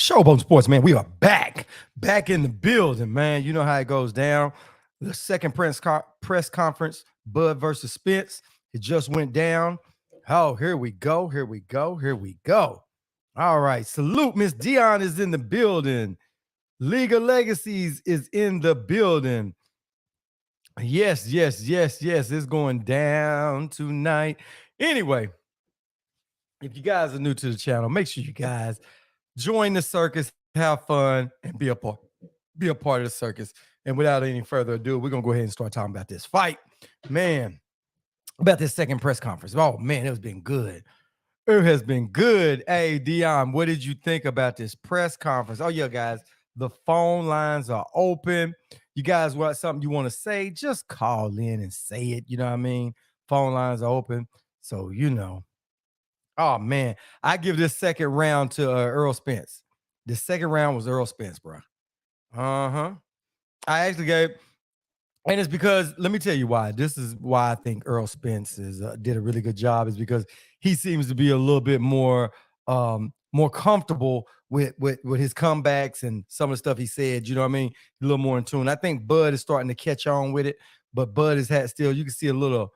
Showboat Sports, man. We are back in the building, man. You know how it goes down. The second press conference, Bud versus Spence. It just went down. Oh, here we go. Here we go. Here we go. All right. Salute. Miss Dion is in the building. League of Legacies is in the building. Yes. It's going down tonight. Anyway, if you guys are new to the channel, make sure you guys join the circus, have fun, and be a part of the circus. And without any further ado, we're gonna go ahead and start talking about this fight, man. About this second press conference. Oh man, it has been good. It has been good. Hey Dion, what did you think about this press conference? Oh yeah, guys, the phone lines are open. You guys got something you want to say? Just call in and say it. You know what I mean? Phone lines are open, so you know. Oh man, I give this second round to Earl Spence. The second round was Earl Spence, bro. I actually gave, and it's because let me tell you why. This is why I think Earl Spence did a really good job. Is because he seems to be a little bit more comfortable with his comebacks and some of the stuff he said. You know what I mean? A little more in tune. I think Bud is starting to catch on with it, but Bud has had still. You can see a little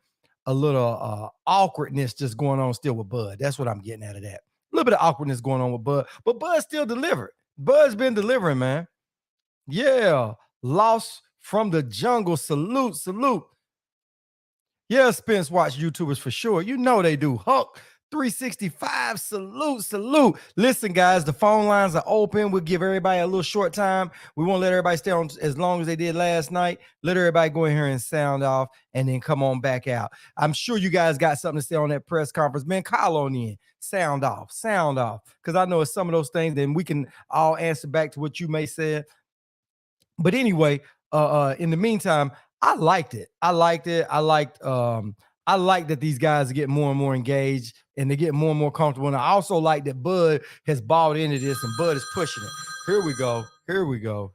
awkwardness just going on still with Bud. That's what I'm getting out of that. A little bit of awkwardness going on with Bud, but Bud still delivered. Bud's been delivering, man. Yeah, lost from the jungle. Salute. Yeah, Spence watch YouTubers for sure. You know they do. Huck 365. Salute. Listen, guys, the phone lines are open. We'll give everybody a little short time. We won't let everybody stay on as long as they did last night. Let everybody go in here and sound off and then come on back out. I'm sure you guys got something to say on that press conference. Man, call on in. Sound off. Because I know it's some of those things, then we can all answer back to what you may say. But anyway, in the meantime, I liked it. I liked that these guys get more and more engaged and they get more and more comfortable. And I also like that Bud has bought into this and Bud is pushing it. Here we go.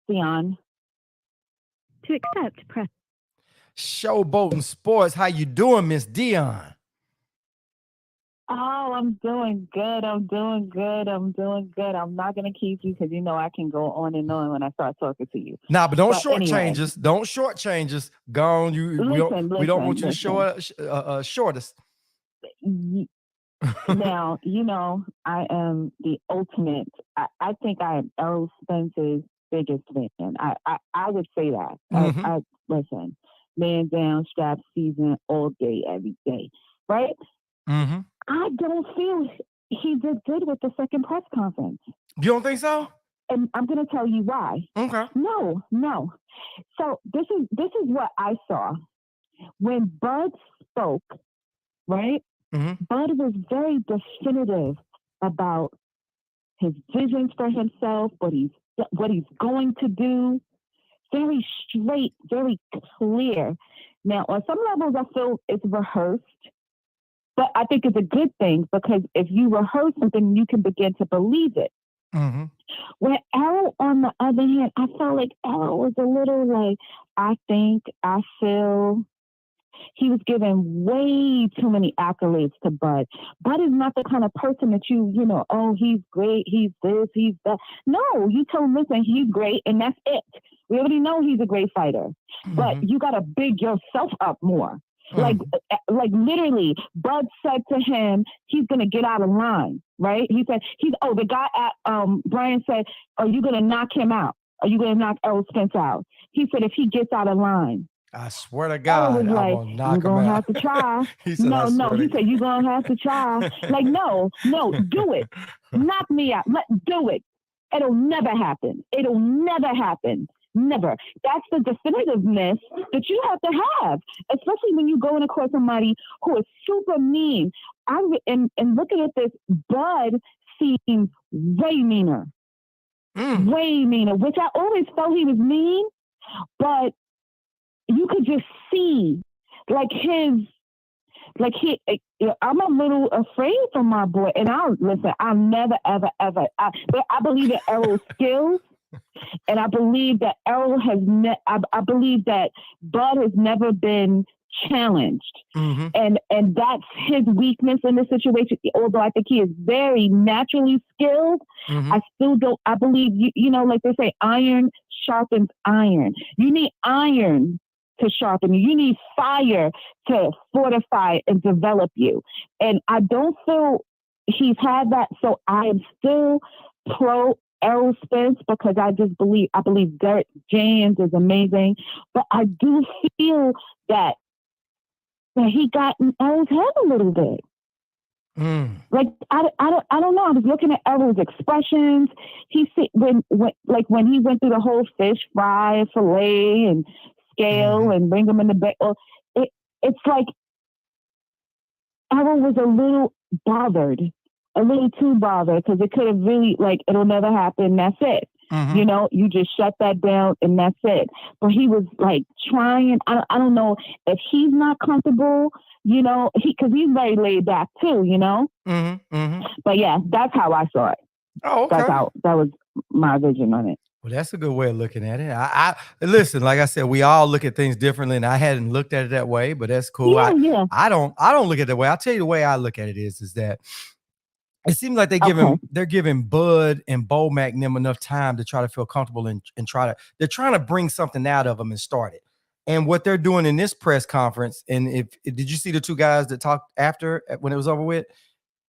Dion. To accept, press. Showboating Sports. How you doing, Miss Dion? Oh, I'm doing good. I'm not going to keep you because you know I can go on and on when I start talking to you. Nah, but don't shortchange us. Don't shortchange us. Go on. We don't want you to short us. Now, you know, I am the ultimate. I think I am Errol Spence's biggest fan. I would say that. I listen, man down, strap season all day, every day, right? Mm-hmm. I don't feel he did good with the second press conference. You don't think so? And I'm going to tell you why. Okay. No. So this is what I saw when Bud spoke. Right? Mm-hmm. Bud was very definitive about his visions for himself, what he's going to do. Very straight, very clear. Now, on some levels, I feel it's rehearsed. But I think it's a good thing because if you rehearse something, you can begin to believe it. Mm-hmm. When Errol, on the other hand, I felt like Errol was a little like, I think, I feel. He was giving way too many accolades to Bud. Bud is not the kind of person that you know, oh, he's great, he's this, he's that. No, you tell him, listen, he's great, and that's it. We already know he's a great fighter. Mm-hmm. But you got to big yourself up more. Like literally, Bud said to him, he's going to get out of line, right? He said, the guy at, Brian said, are you going to knock him out? Are you going to knock Errol Spence out? He said, if he gets out of line. I swear to God, I will knock him out. You're going to have to try. He said, he said, you're going to have to try. Like, no, do it. Knock me out. Do it. It'll never happen. Never. That's the definitiveness that you have to have, especially when you go in across somebody who is super mean. And looking at this, Bud seems way meaner, which I always felt he was mean, but you could just see, I'm a little afraid for my boy, and I'll never, ever. But I believe in Errol's skills. And I believe that I believe that Bud has never been challenged. Mm-hmm. And that's his weakness in this situation. Although I think he is very naturally skilled, Mm-hmm. I still don't. I believe like they say, iron sharpens iron. You need iron to sharpen you. You need fire to fortify and develop you. And I don't feel he's had that. So I am still pro Errol Spence because I believe Derek James is amazing, but I do feel that he got in Errol's head a little bit. Like I don't know. I was looking at Errol's expressions. He said when he went through the whole fish fry, fillet, and scale, and bring them in the bag. It's like Errol was a little bothered, a little too bothered because it could have really it'll never happen. That's it. You just shut that down and that's it. But he was trying. I don't know if he's not comfortable. Because he's very laid back too. But yeah, that's how I saw it. Oh, okay. That was my vision on it. Well, that's a good way of looking at it. I listen, like I said, we all look at things differently, and I hadn't looked at it that way, but that's cool. Yeah. I don't look at it that way. I'll tell you the way I look at it is that it seems like they're giving Bud and Bo McNim enough time to try to feel comfortable and they're trying to bring something out of them and start it. And what they're doing in this press conference, and did you see the two guys that talked after when it was over with?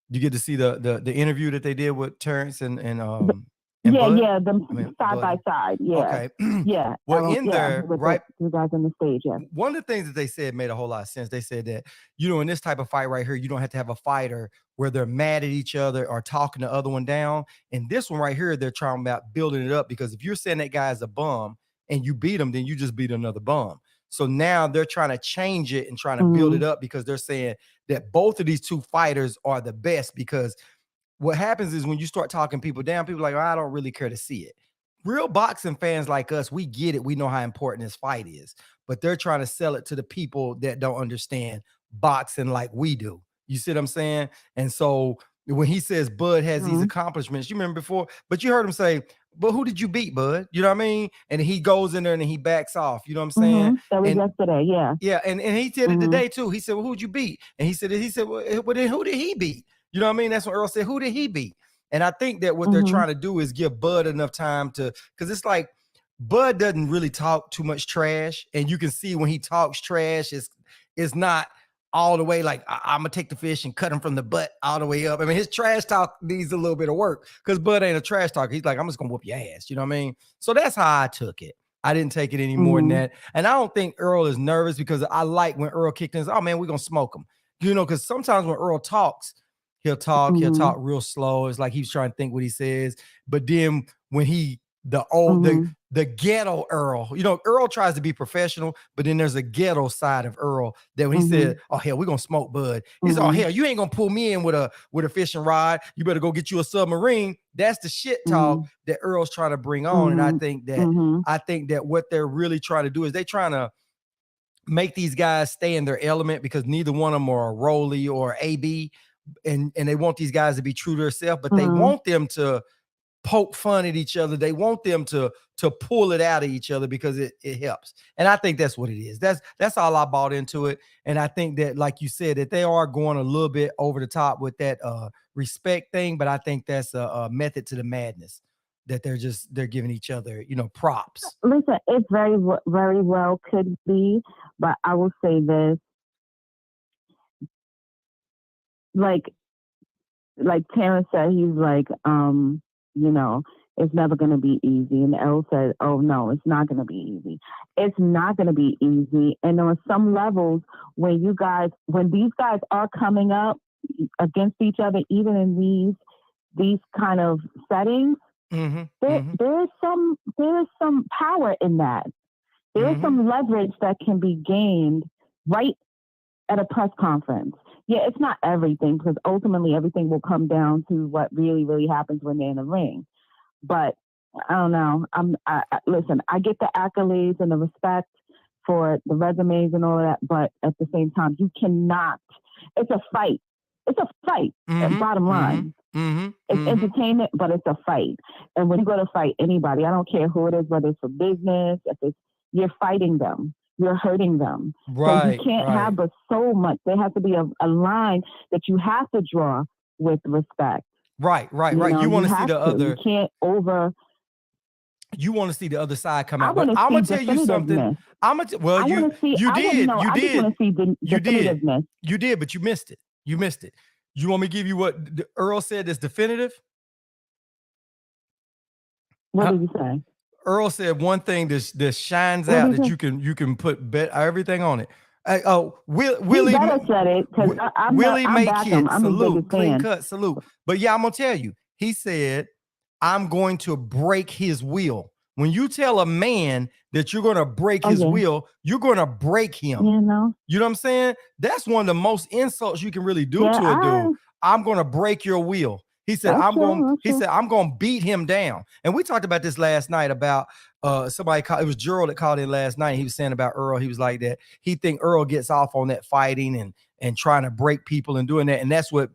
You get to see the interview that they did with Terrence and Bud? Side by side. Yeah. Okay. Yeah. Well, there, with right? The guys on the stage, yeah. One of the things that they said made a whole lot of sense. They said that, in this type of fight right here, you don't have to have a fighter where they're mad at each other or talking the other one down. And this one right here, they're talking about building it up because if you're saying that guy is a bum and you beat him, then you just beat another bum. So now they're trying to change it and trying to build it up because they're saying that both of these two fighters are the best because what happens is when you start talking people down, people are like, I don't really care to see it. Real boxing fans like us, we get it. We know how important this fight is, but they're trying to sell it to the people that don't understand boxing like we do. You see what I'm saying? And so when he says Bud has these accomplishments, you remember before, but you heard him say, but who did you beat, Bud? You know what I mean? And he goes in there and he backs off. You know what I'm saying? That was yesterday, yeah. Yeah, and he said it today too. He said, well, who'd you beat? And he said, well, then who did he beat? You know what I mean? That's what Earl said. Who did he beat? And I think that what they're trying to do is give Bud enough time to, because it's like Bud doesn't really talk too much trash. And you can see when he talks trash, it's not all the way like, I'm going to take the fish and cut him from the butt all the way up. I mean, his trash talk needs a little bit of work because Bud ain't a trash talker. He's like, I'm just going to whoop your ass. You know what I mean? So that's how I took it. I didn't take it any more than that. And I don't think Earl is nervous because I like when Earl kicked in, oh man, we're going to smoke him. Because sometimes when Earl talks, he'll talk real slow. It's like he's trying to think what he says. But then when the ghetto Earl, Earl tries to be professional, but then there's a ghetto side of Earl that when he said, oh hell, we're gonna smoke Bud. He said, oh hell, you ain't gonna pull me in with a fishing rod. You better go get you a submarine. That's the shit talk that Earl's trying to bring on. And I think that what they're really trying to do is they're trying to make these guys stay in their element because neither one of them are a Rolly or AB. And they want these guys to be true to themselves, but they want them to poke fun at each other. They want them to pull it out of each other because it helps. And I think that's what it is. That's all I bought into it. And I think that, like you said, that they are going a little bit over the top with that respect thing, but I think that's a method to the madness that they're giving each other, props. Listen, it's very, very well could be, but I will say this. Like Terrence said, he's like, it's never going to be easy. And Elle said, oh no, it's not going to be easy. It's not going to be easy. And on some levels, when these guys are coming up against each other, even in these kind of settings, there is some power in that. There is some leverage that can be gained right at a press conference. Yeah, it's not everything because ultimately everything will come down to what really, really happens when they're in the ring. But I don't know. Listen, I get the accolades and the respect for the resumes and all of that, but at the same time, you cannot. It's a fight. It's a fight. Bottom line, it's entertainment, but it's a fight. And when you go to fight anybody, I don't care who it is, whether it's for business, you're fighting them. you're hurting them. So you Right, can't right, have but so much. There has to be a line that you have to draw with respect. right, right, You right. know, You you want to see have the to. You other, can't over. you want to see the other side come I out. But want to I'm see gonna tell you something. definitiveness. Well, I want to see. you I want did, no. you I just want did, to see the you did, definitiveness. you did, but you missed it. You missed it. You want me to give you what Earl said is definitive? What Huh? did you say? Earl said one thing that shines What out did that you? you can put everything on it. He Willie better said it because I'm the Willie I'm make back him. it I'm his salute, biggest clean fan. cut salute. But yeah, I'm gonna tell you. He said, "I'm going to break his will." When you tell a man that you're gonna break Oh his yeah. will, you're gonna break him. You know. You know what I'm saying? That's one of the most insults you can really do Yeah. to a dude. I'm gonna break your will. He said, That's I'm going, true. That's he true. said, I'm gonna beat him down. And we talked about this last night about somebody called, it was Gerald that called in last night. He was saying about Earl. He was like that. He think Earl gets off on that fighting and trying to break people and doing that. And that's what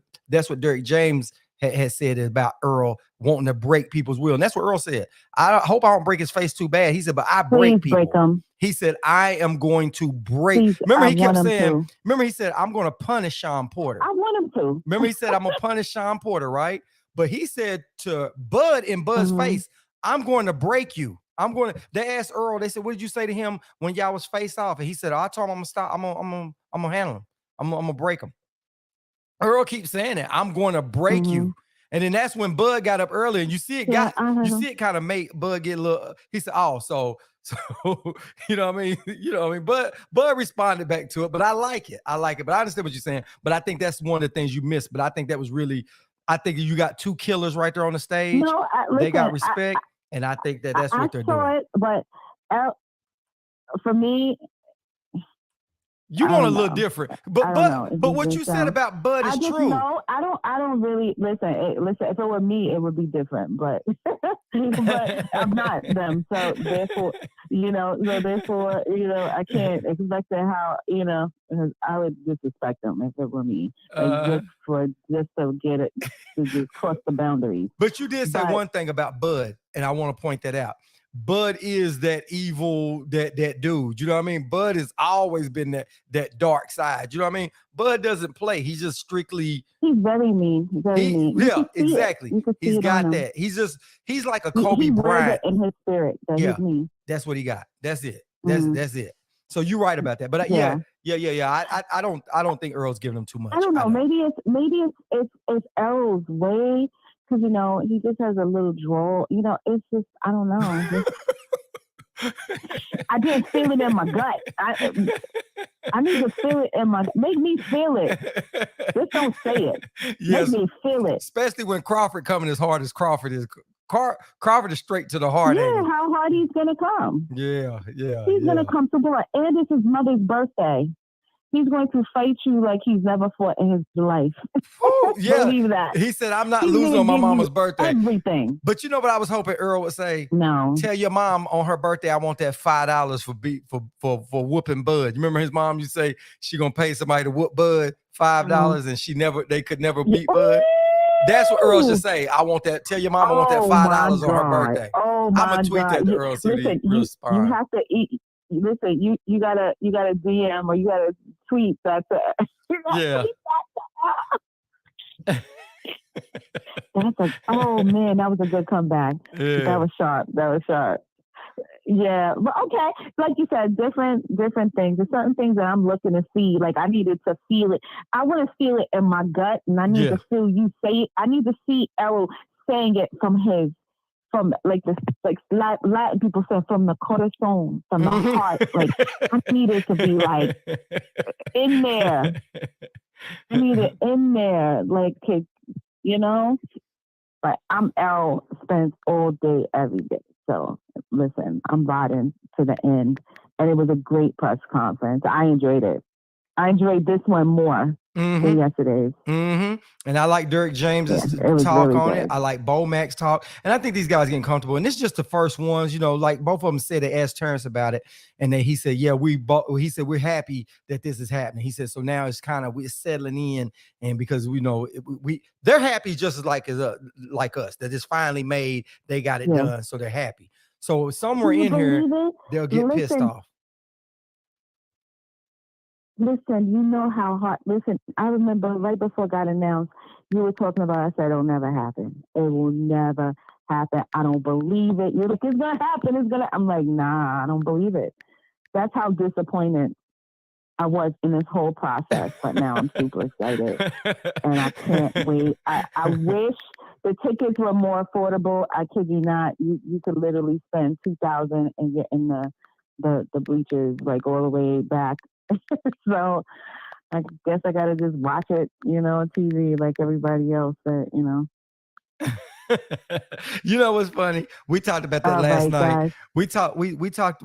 Derek James had said about Earl wanting to break people's will. And that's what Earl said. I hope I don't break his face too bad. He said, but I Please break break people. him. He said, I am going to break. Please, Remember, I he kept want him saying, to. remember, he said, I'm going to punish Sean Porter. I want him to. Remember, he said, I'm going to punish Sean Porter, right? But he said to Bud in Bud's face, I'm going to break you. They asked Earl, they said, what did you say to him when y'all was face off? And he said, I told him I'm going to stop. I'm going to handle him. I'm going to break him. Earl keeps saying that. I'm going to break you. And then that's when Bud got up early, and you see it kind of make Bud get a little. He said, "Oh, so you know what I mean? You know what I mean?" Bud responded back to it, but I like it. But I understand what you're saying. But I think that's one of the things you missed. But I think that was really. I think you got two killers right there on the stage. No, they got respect, and I think that's what they're doing. I saw it, but for me, you want a little different, but what you said about Bud is true. No, I don't really listen. Listen, if it were me, it would be different. But but I'm not them, so therefore, I can't expect how I would disrespect them if it were me, just to get it to just cross the boundaries. But you did say one thing about Bud, and I want to point that out. Bud is that evil, that dude. You know what I mean? Bud has always been that dark side. You know what I mean? Bud doesn't play. He's just strictly. He's very mean. Very mean. Yeah, exactly. He's got that. He's like a Kobe Bryant in his spirit. He's mean. That's what he got. That's it. That's it. So you're right about that. But I don't think Earl's giving him too much. I don't know. Maybe it's Earl's way. Because, he just has a little drawl. It's just, I don't know. I didn't feel it in my gut. I need to feel it in my gut. Make me feel it. Just don't say it. Yes. Make me feel it. Especially when Crawford coming as hard as Crawford is. Crawford is straight to the heart. Yeah, how hard he's going to come. Yeah. He's going to come to blood. And it's his mother's birthday. He's going to fight you like he's never fought in his life. Yeah. Believe that. He said, I'm not losing on my mama's birthday. Everything. But you know what I was hoping Earl would say? No. Tell your mom on her birthday, I want that $5 for whooping Bud. You remember his mom used to say she gonna pay somebody to whoop Bud $5 and they could never beat Bud. That's what Earl should say. I want that. Tell your mom I want that $5 on her birthday. Oh my God. I'm gonna tweet that to Earl. Listen, you have to eat. Listen, you gotta DM or you gotta tweet that. Yeah. Oh man, that was a good comeback. Yeah. That was sharp. Yeah, but okay, like you said, different things. There's certain things that I'm looking to see. Like I needed to feel it. I want to feel it in my gut, and I need to feel you say it. I need to see Errol saying it from Latin people say from the corazón, from the heart. Like I need it to be like in there. I need it in there, like But I'm Errol Spence all day, every day. So listen, I'm riding to the end, and it was a great press conference. I enjoyed it. I enjoyed this one more than yesterday's. And I like Derek James's talk really on it. I like Bo Mac's talk. And I think these guys getting comfortable. And this is just the first ones, like both of them said, they asked Terrence about it. And then he said, he said, we're happy that this is happening. He said, so now it's we're settling in. And because they're happy just as like us, that it's finally made, they got it done. So they're happy. So somewhere in here, they'll get pissed off. Listen, you know how hard. Listen, I remember right before it got announced, you were talking about. I said it'll never happen. It will never happen. I don't believe it. You're like, it's gonna happen. It's gonna. I'm like, nah, I don't believe it. That's how disappointed I was in this whole process. But now I'm super excited, and I can't wait. I wish the tickets were more affordable. I kid you not. You could literally spend 2,000 and get in the bleachers like all the way back. So I guess I gotta just watch it, on TV like everybody else. But You know what's funny? We talked about that all last right, night. guys.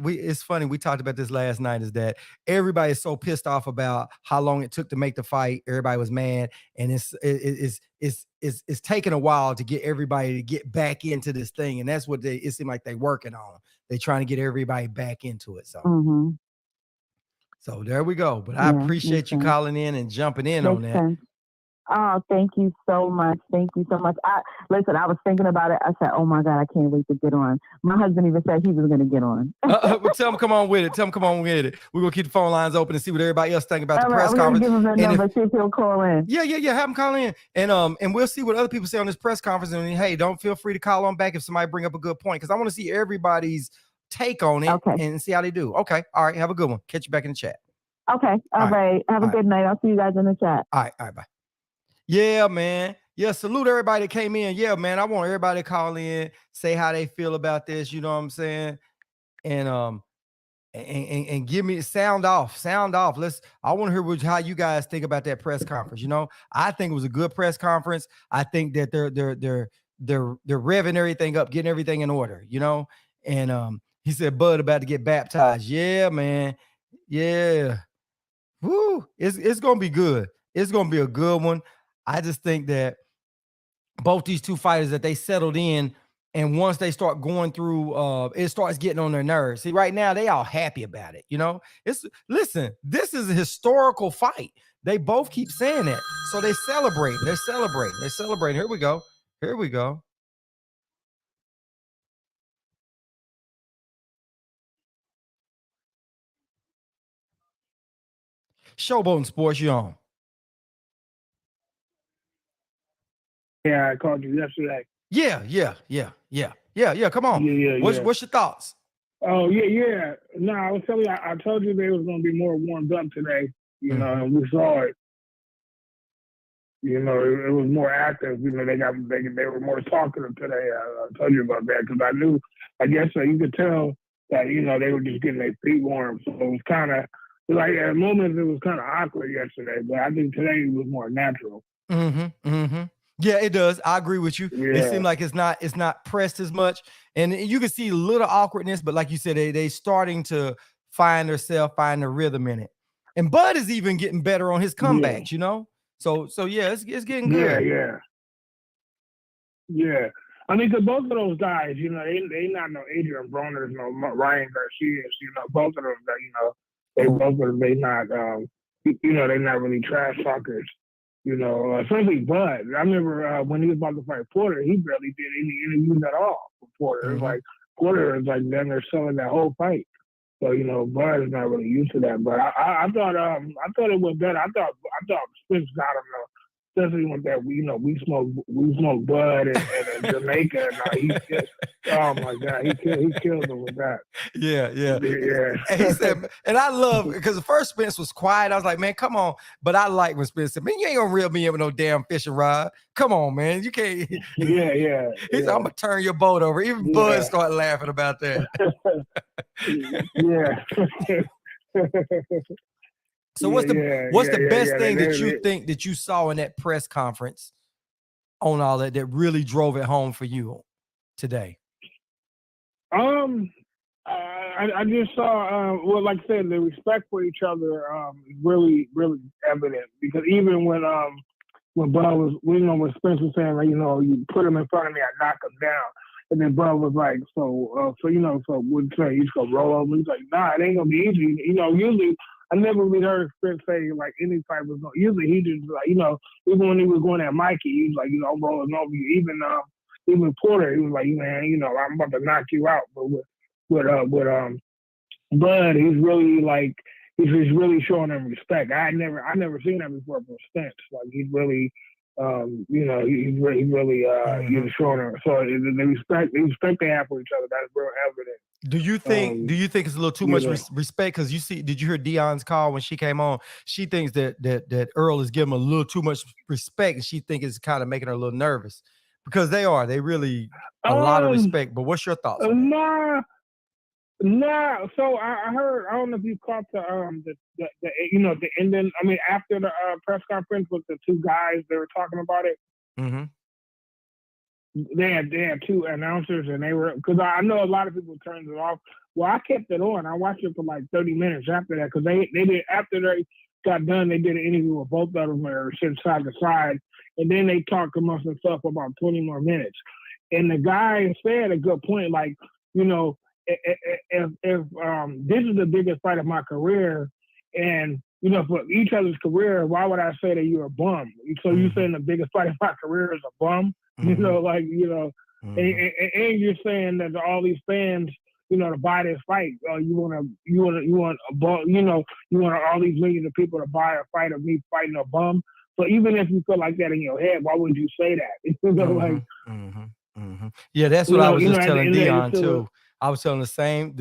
It's funny. We talked about this last night is that everybody is so pissed off about how long it took to make the fight. Everybody was mad, and it's taking a while to get everybody to get back into this thing. And that's what it seems like they're working on. They're trying to get everybody back into it. Mm-hmm. So there we go. But I Yeah, makes appreciate you sense. calling in and jumping in on Makes that. sense. Oh, thank you so much. Thank you so much. Listen, I was thinking about it. I said, "Oh my God, I can't wait to get on." My husband even said he was going to get on. Tell him come on with it. Tell him come on with it. We're gonna keep the phone lines open and see what everybody else think about the All right, press I'm going to conference. give him the And number. See if he'll call in. yeah, have him call in, and we'll see what other people say on this press conference. And hey, don't feel free to call on back if somebody bring up a good point, because I want to see everybody's take on it and see how they do. Okay, all right, have a good one. Catch you back in the chat. Okay, all right. Have a good night. I'll see you guys in the chat. All right, bye. Yeah, man. Yeah, salute everybody that came in. Yeah, man. I want everybody to call in, say how they feel about this. You know what I'm saying? And give me sound off. I want to hear how you guys think about that press conference. I think it was a good press conference. I think that they're revving everything up, getting everything in order. And he said Bud about to get baptized. Yeah, man. Yeah. Woo. It's gonna be good. It's gonna be a good one. I just think that both these two fighters, that they settled in, and once they start going through, it starts getting on their nerves. See, right now they all happy about it. Listen, this is a historical fight. They both keep saying that, so they celebrate. They're celebrating. Here we go. Showboating Sports, you on? Yeah, I called you yesterday. Yeah. Come on. Yeah. What's your thoughts? Oh, yeah. No, I was telling you, I told you they was going to be more warmed up today, and we saw it. It was more active. They were more talkative today. I told you about that because I guess you could tell that, they were just getting their feet warm. So it was kind of, like at moments it was kind of awkward yesterday, but I think today it was more natural. Yeah, it does. I agree with you. Yeah. It seems like it's not pressed as much, and you can see a little awkwardness. But like you said, they starting to find the rhythm in it. And Bud is even getting better on his comebacks. So yeah, it's getting good. Yeah. I mean, because both of those guys, they not no Adrian Broners, no Ryan Garcias. Both of them, they not, they're not really trash talkers. Especially Bud. I remember when he was about to fight Porter, he barely did any interviews at all for Porter. It's like Porter is like then they're selling that whole fight. So Bud is not really used to that. But I thought it was better. I thought Spence got him though. Especially with that, we smoke Bud and Jamaica. And oh my God, he killed him with that. Yeah. And he said, and I love, because the first Spence was quiet. I was like, man, come on. But I like when Spence said, man, you ain't gonna reel me in with no damn fishing rod. Come on, man, you can't. Yeah. He said, I'm gonna turn your boat over. Even Bud started laughing about that. So what's the best thing that you think that you saw in that press conference on all that really drove it home for you today? I just saw, like I said, the respect for each other is really, really evident. Because even when Bud was, when Spence was saying, like, you put him in front of me, I knock him down. And then Bud was like, so would say he's gonna roll over. He's like, nah, it ain't gonna be easy. Usually I never really heard Spence say like any type of. Usually he just like, even when he was going at Mikey, he was like, I'm rolling over you. Even Porter, he was like, man, I'm about to knock you out. But with Bud, he's really like, he's really showing them respect. I never seen that before from Spence. Like he's really, he's showing them. So the respect they have for each other, that's real evident. Do you think it's a little too much respect? Because did you hear Dion's call when she came on? She thinks that Earl is giving him a little too much respect, and she thinks it's kind of making her a little nervous because they really a lot of respect. But what's your thoughts on that? Nah. So I heard. I don't know if you caught the ending. I mean, after the press conference with the two guys, they were talking about it. Mm-hmm. They had two announcers, and they were, because I know a lot of people turned it off. Well, I kept it on. I watched it for like 30 minutes after that, because they did, after they got done, they did an interview with both of them, or side to side, and then they talked amongst themselves for about 20 more minutes. And the guy said a good point, like, if this is the biggest fight of my career, and for each other's career, why would I say that you're a bum? So you saying the biggest fight of my career is a bum? Mm-hmm. And you're saying that all these fans, to buy this fight, you want all these millions of people to buy a fight of me fighting a bum. So even if you feel like that in your head, why would you say that? Yeah, that's what I was just telling Dion too. I was telling the same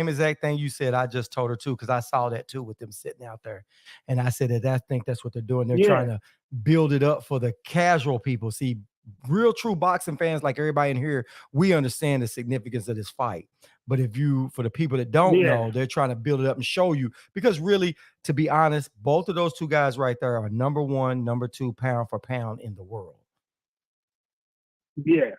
exact thing you said. I just told her too, because I saw that too with them sitting out there, and I said that I think that's what they're doing. They're trying to build it up for the casual people. See, real true boxing fans like everybody in here, we understand the significance of this fight. But for the people that don't know, they're trying to build it up and show you, because really, to be honest, both of those two guys right there are number 1, number 2 pound for pound in the world. Yeah.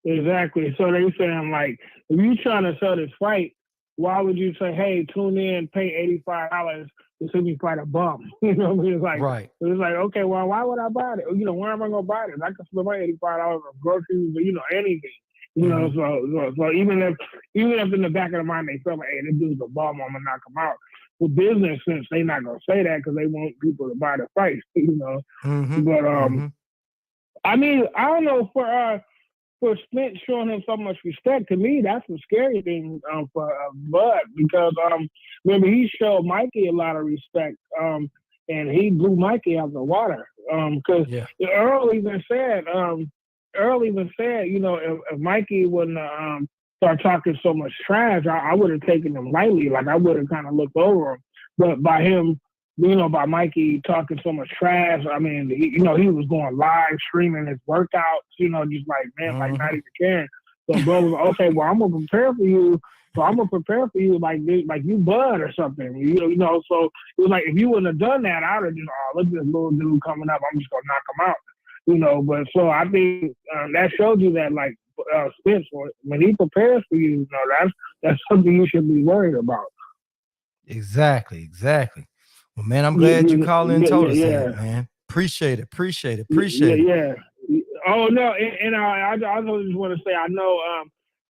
Exactly. So they saying, like, if you trying to sell this fight, why would you say, hey, tune in, pay $85 to see me fight a bum? You know what I mean? It's like, right. It's like, okay, well, why would I buy it? Where am I going to buy it? I can spend my $85 on groceries or, anything. So even if in the back of the mind they feel like, hey, this dude's a bum, I'm going to knock him out. For business sense, they not going to say that because they want people to buy the fight, But, I mean, I don't know, for Spence showing him so much respect, to me, that's the scary thing for Bud, because remember, he showed Mikey a lot of respect, and he blew Mikey out of the water. Because Earl even said, if Mikey wouldn't start talking so much trash, I would have taken him lightly. Like, I would have kind of looked over him. But by him, by Mikey talking so much trash, I mean, he was going live streaming his workouts, just like, man, like not even caring. So bro was like, okay, well, I'm gonna prepare for you. So I'm gonna prepare for you like you Bud or something. So it was like, if you wouldn't have done that, I would have just, look at this little dude coming up, I'm just gonna knock him out. But so I think that shows you that, like, Spence, when he prepares for you, that's something you should be worried about. Exactly. Well, man, I'm glad you called in and told us that, man. Appreciate it. Yeah. Oh, no, and I just want to say, I know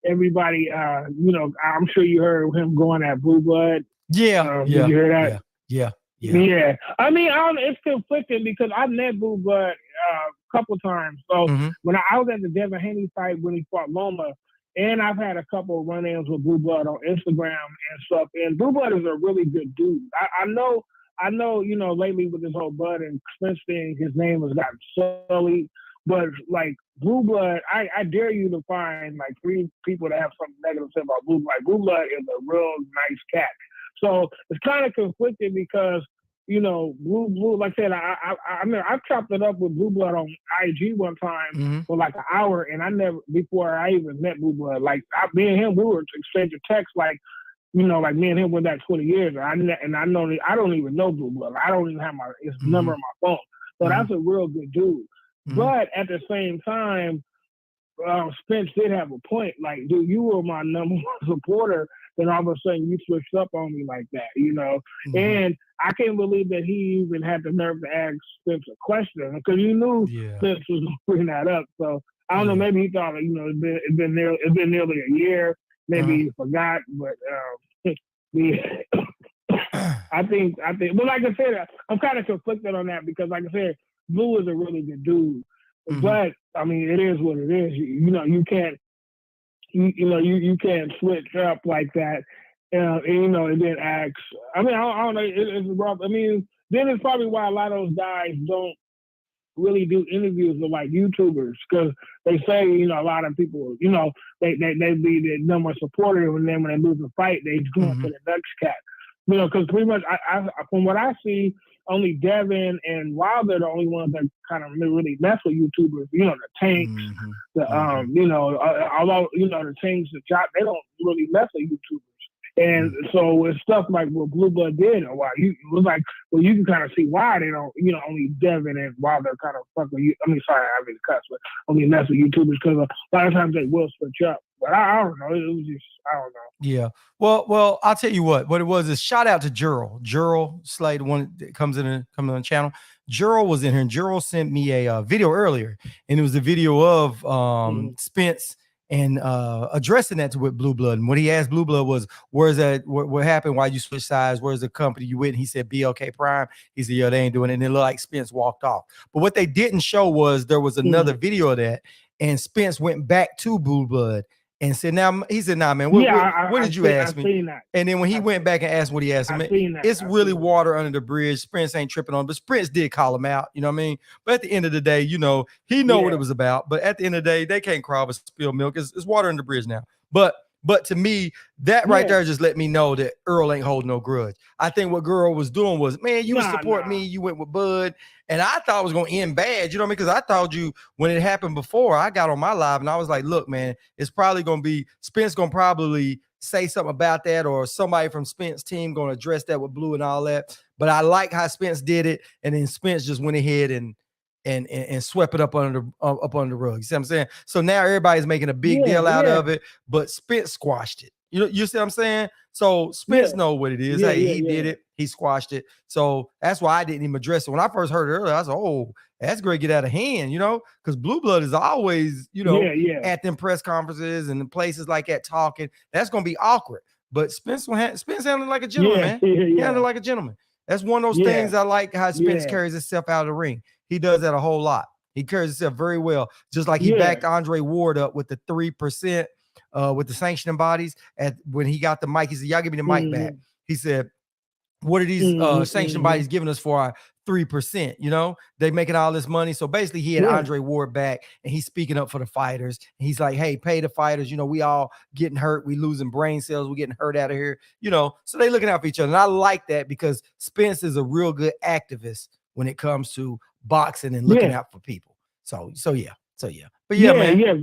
everybody, I'm sure you heard him going at Blue Blood. Yeah. Did you hear that? Yeah. I mean, it's conflicting because I met Blue Blood a couple times. So when I was at the Devin Haney fight when he fought Loma, and I've had a couple of run-ins with Blue Blood on Instagram and stuff. And Blue Blood is a really good dude. I know, lately with this whole Bud and Spence thing, his name has gotten sullied. But, like, Blue Blood, I dare you to find, like, 3 people that have something negative to say about Blue Blood. Like, Blue Blood is a real nice cat. So it's kind of conflicted because, Blue, like I said, I mean, I've chopped it up with Blue Blood on IG one time for like an hour, and I never, before I even met Blue Blood, like, me and him, we were exchanging texts, like, like me and him went back 20 years, and I don't even know Blue Blood. I don't even have his number on my phone. So that's a real good dude. But at the same time, Spence did have a point. Like, dude, you were my number 1 supporter, then all of a sudden you switched up on me like that, And I can't believe that he even had the nerve to ask Spence a question, because you knew Spence was going to bring that up. So I don't know, maybe he thought, it's been nearly a year. Maybe he forgot, but I think, but like I said, I'm kind of conflicted on that because, like I said, Blue is a really good dude. But I mean, it is what it is. You can't, you can't switch up like that And then acts. I mean, I don't know. It's rough. I mean, then it's probably why a lot of those guys don't really do interviews with like YouTubers because they say, a lot of people, they be the number supporter, and then when they lose a fight, they go for the next cat. Because pretty much, I from what I see, only Devin and Wilder are the only ones that kind of really mess with YouTubers. The Tanks, although the Tanks, the Jock, they don't really mess with YouTubers. And so it's stuff like what Blue Blood did, or why it was like, well, you can kind of see why they don't, only Devin and Wilder kind of fuck with you. I mean, sorry, I mean cuss, but only mess with YouTubers because a lot of times they will switch up. But I don't know. It was just, I don't know. Yeah. Well, I'll tell you what it was is shout out to Jurl Slade, the one that comes on the channel. Jurl was in here, and Jurl sent me a video earlier, and it was a video of Spence and addressing that with Blue Blood. And what he asked Blue Blood was, where's that, what happened? Why you switch sides? Where's the company you with? And he said, BLK Prime. He said, yeah, they ain't doing it. And it looked like Spence walked off. But what they didn't show was there was another video of that, and Spence went back to Blue Blood and said, he said, nah, man, what did you ask me? And then when he went back and asked what he asked him, it's really water under the bridge. Spence ain't tripping on, but Spence did call him out, you know what I mean? But at the end of the day, he know what it was about. But at the end of the day, they can't crawl but spill milk. It's water under the bridge now. But to me, that right there just let me know that Earl ain't holding no grudge. I think what Girl was doing was, man, you support me. You went with Bud. And I thought it was going to end bad. You know what I mean? Because I thought when it happened before, I got on my live and I was like, look, man, it's probably going to be Spence going to probably say something about that, or somebody from Spence team going to address that with Blue and all that. But I like how Spence did it. And then Spence just went ahead and swept it up under the rug. You see what I'm saying? So now everybody's making a big deal out of it, but Spence squashed it. You see what I'm saying? So Spence know what it is. He did it. He squashed it. So that's why I didn't even address it. When I first heard it earlier, I was like, oh, that's great. Get out of hand, because Blue Blood is always, at them press conferences and places like that talking. That's going to be awkward. But Spence handled like a gentleman, man. He handled like a gentleman. That's one of those things I like how Spence carries himself out of the ring. He does that a whole lot. He carries himself very well. Just like he backed Andre Ward up with the 3%, with the sanctioning bodies. When he got the mic, he said, y'all give me the mic back. He said, what are these sanctioning bodies giving us for our 3%? They making all this money. So basically he had Andre Ward back, and he's speaking up for the fighters. And he's like, hey, pay the fighters. We all getting hurt. We losing brain cells. We getting hurt out of here. So they looking out for each other. And I like that because Spence is a real good activist when it comes to boxing and looking out for people. So yeah. But man.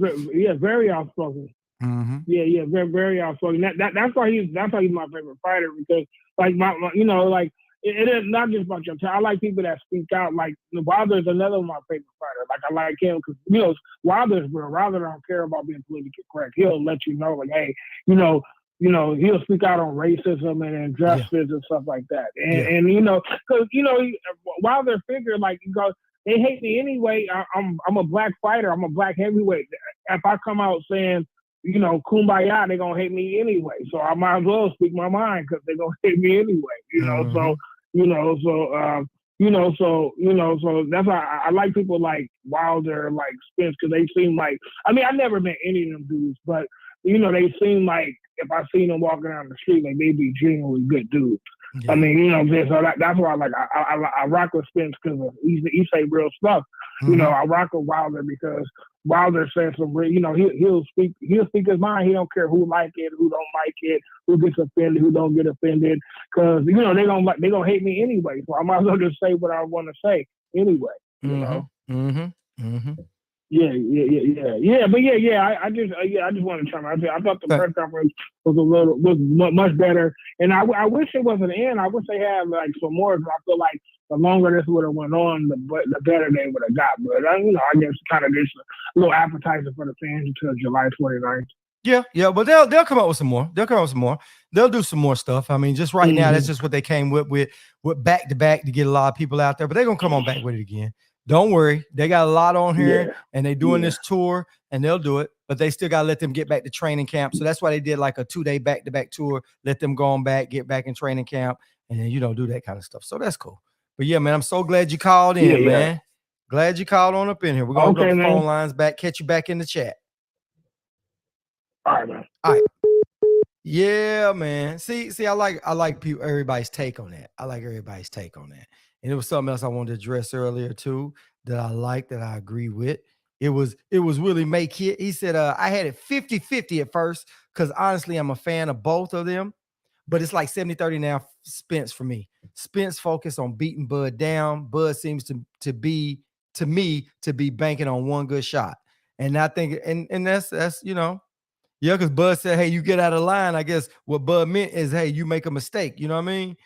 Very outspoken. Very, very outspoken. That's why he's my favorite fighter, because like it is not just about your time. I like people that speak out. Like Wilder's another one of my favorite fighters. Like I like him because Wilder's real. Wilder don't care about being politically correct. He'll let you know, like, hey, he'll speak out on racism and injustice and stuff like that. And because Wilder figured, like, they hate me anyway. I'm a black fighter. I'm a black heavyweight. If I come out saying, kumbaya, they're gonna hate me anyway. So I might as well speak my mind because they're gonna hate me anyway. So that's why I like people like Wilder, like Spence, because they seem like, I mean, I never met any of them dudes, but they seem like, if I seen them walking down the street, like they'd be genuinely good dudes. I mean, so that's why I rock with Spence, because he say real stuff. I rock with Wilder because Wilder says some real, he'll speak his mind. He don't care who like it, who don't like it, who gets offended, who don't get offended, because they gonna hate me anyway. So I might as well just say what I want to say anyway. I just wanted to chime in. I thought the press conference was much better, and I wish it wasn't the end. I wish they had like some more. I feel like the longer this would have went on, the better they would have got. But I guess kind of just a little appetizer for the fans until July 29th. Yeah, but they'll come up with some more. They'll do some more stuff. I mean, just right now, that's just what they came with back to back to get a lot of people out there. But they're gonna come on back with it again. Don't worry, they got a lot on here, and they're doing this tour, and they'll do it. But they still got to let them get back to training camp. So that's why they did like a 2-day back-to-back tour. Let them go on back, get back in training camp, and then do that kind of stuff. So that's cool. But yeah, man, I'm so glad you called in, man. Glad you called on up in here. We're gonna go to the phone lines back, catch you back in the chat. All right, man. All right. Yeah, man. See, I like people everybody's take on that. I like everybody's take on that. And it was something else I wanted to address earlier too that I like that I agree with. It was really make hit. He said I had it 50-50 at first because honestly I'm a fan of both of them, but it's like 70-30 now Spence for me. Spence focused on beating Bud down. Bud seems to be to me to be banking on one good shot. And I think and that's yeah, because Bud said, hey, you get out of line. I guess what Bud meant is, hey, you make a mistake. You know what I mean?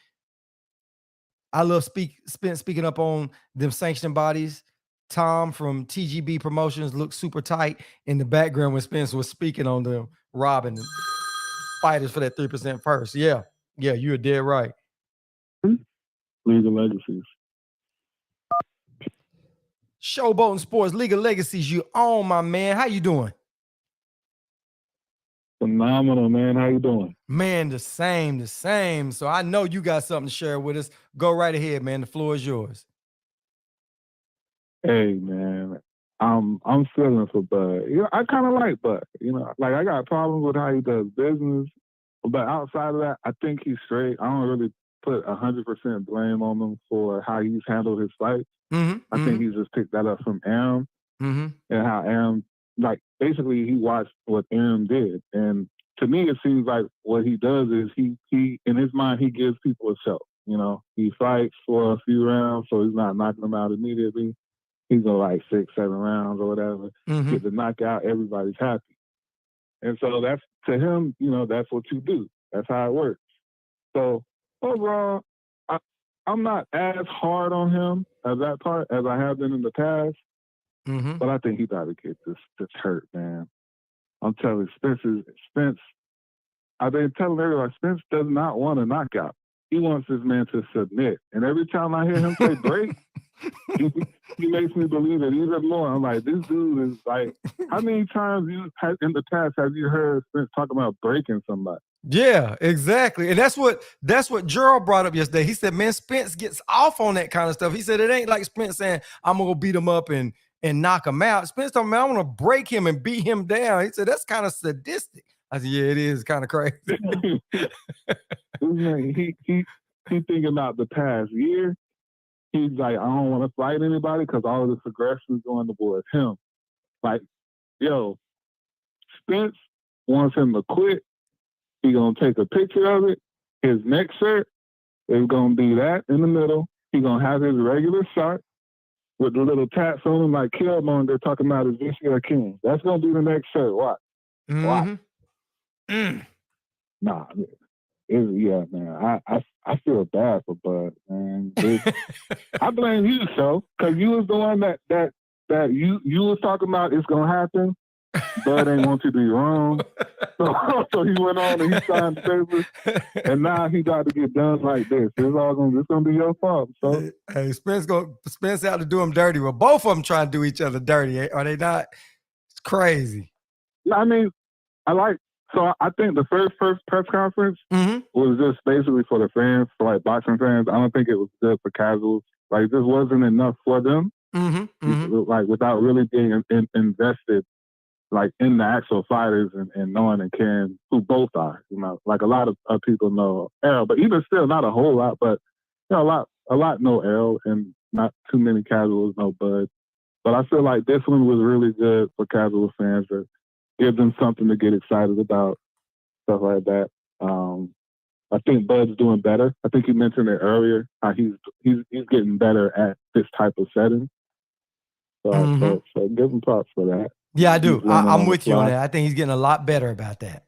I love Spence speaking up on them sanctioning bodies. Tom from TGB Promotions looked super tight in the background when Spence was speaking on them, robbing fighters for that 3% first. Yeah. Yeah, you're dead right. League of Legacies. Showboating Sports, League of Legacies, you own, my man. How you doing? Phenomenal, man. How you doing? Man, the same. So I know you got something to share with us. Go right ahead, man. The floor is yours. Hey, man. I'm feeling for Bud. You know, I kind of like Bud. You know, like I got problems with how he does business, but outside of that, I think he's straight. I don't really put 100% blame on him for how he's handled his fight. I think he's just picked that up from Aram and how Aram, like, basically he watched what Aram did. And to me, it seems like what he does is he in his mind, he gives people a show. You know, he fights for a few rounds, so he's not knocking them out immediately. He go like 6-7 rounds or whatever, get the knockout, everybody's happy. And so that's, to him, you know, that's what you do. That's how it works. So overall, I'm not as hard on him as that part as I have been in the past, but I think he got to get this hurt, man. I'm telling you, Spence, I've been telling everybody, Spence does not want a knockout. He wants this man to submit. And every time I hear him say break, he makes me believe it even more. I'm like, this dude is like, how many times in the past have you heard Spence talk about breaking somebody? Yeah, exactly. And that's what Gerald brought up yesterday. He said, man, Spence gets off on that kind of stuff. He said it ain't like Spence saying, I'm gonna beat him up and knock him out. Spence told me, I want to break him and beat him down. He said, that's kind of sadistic. I said, yeah, it is kind of crazy. he thinking about the past year. He's like, I don't want to fight anybody because all of this aggression is going towards him. Like, yo, Spence wants him to quit. He gonna take a picture of it. His next shirt is gonna be that in the middle. He gonna have his regular shirt with the little tats on him like Killmonger talking about his this year king. That's gonna be the next shirt. Watch. Watch. Nah, yeah, man. I feel bad for Bud, man. I blame you, so, because you was the one that you was talking about it's gonna happen. Bud ain't want you to be wrong. So he went on and he signed the paper, and now he got to get done like this. It's gonna be your fault. So hey, Spence out to do him dirty. Well, both of them trying to do each other dirty. Are they not? It's crazy. I mean, I think the first press conference was just basically for the fans, for like boxing fans. I don't think it was good for casuals. Like, this wasn't enough for them. Like, without really being invested, like, in the actual fighters and knowing and caring who both are. You know, like, a lot of people know Errol, but even still, not a whole lot. But you know, a lot know Errol, and not too many casuals know Bud. But I feel like this one was really good for casual fans to give them something to get excited about, stuff like that. I think Bud's doing better. I think you mentioned it earlier, how he's getting better at this type of setting. So give him props for that. Yeah, I do. I'm with you on that. I think he's getting a lot better about that.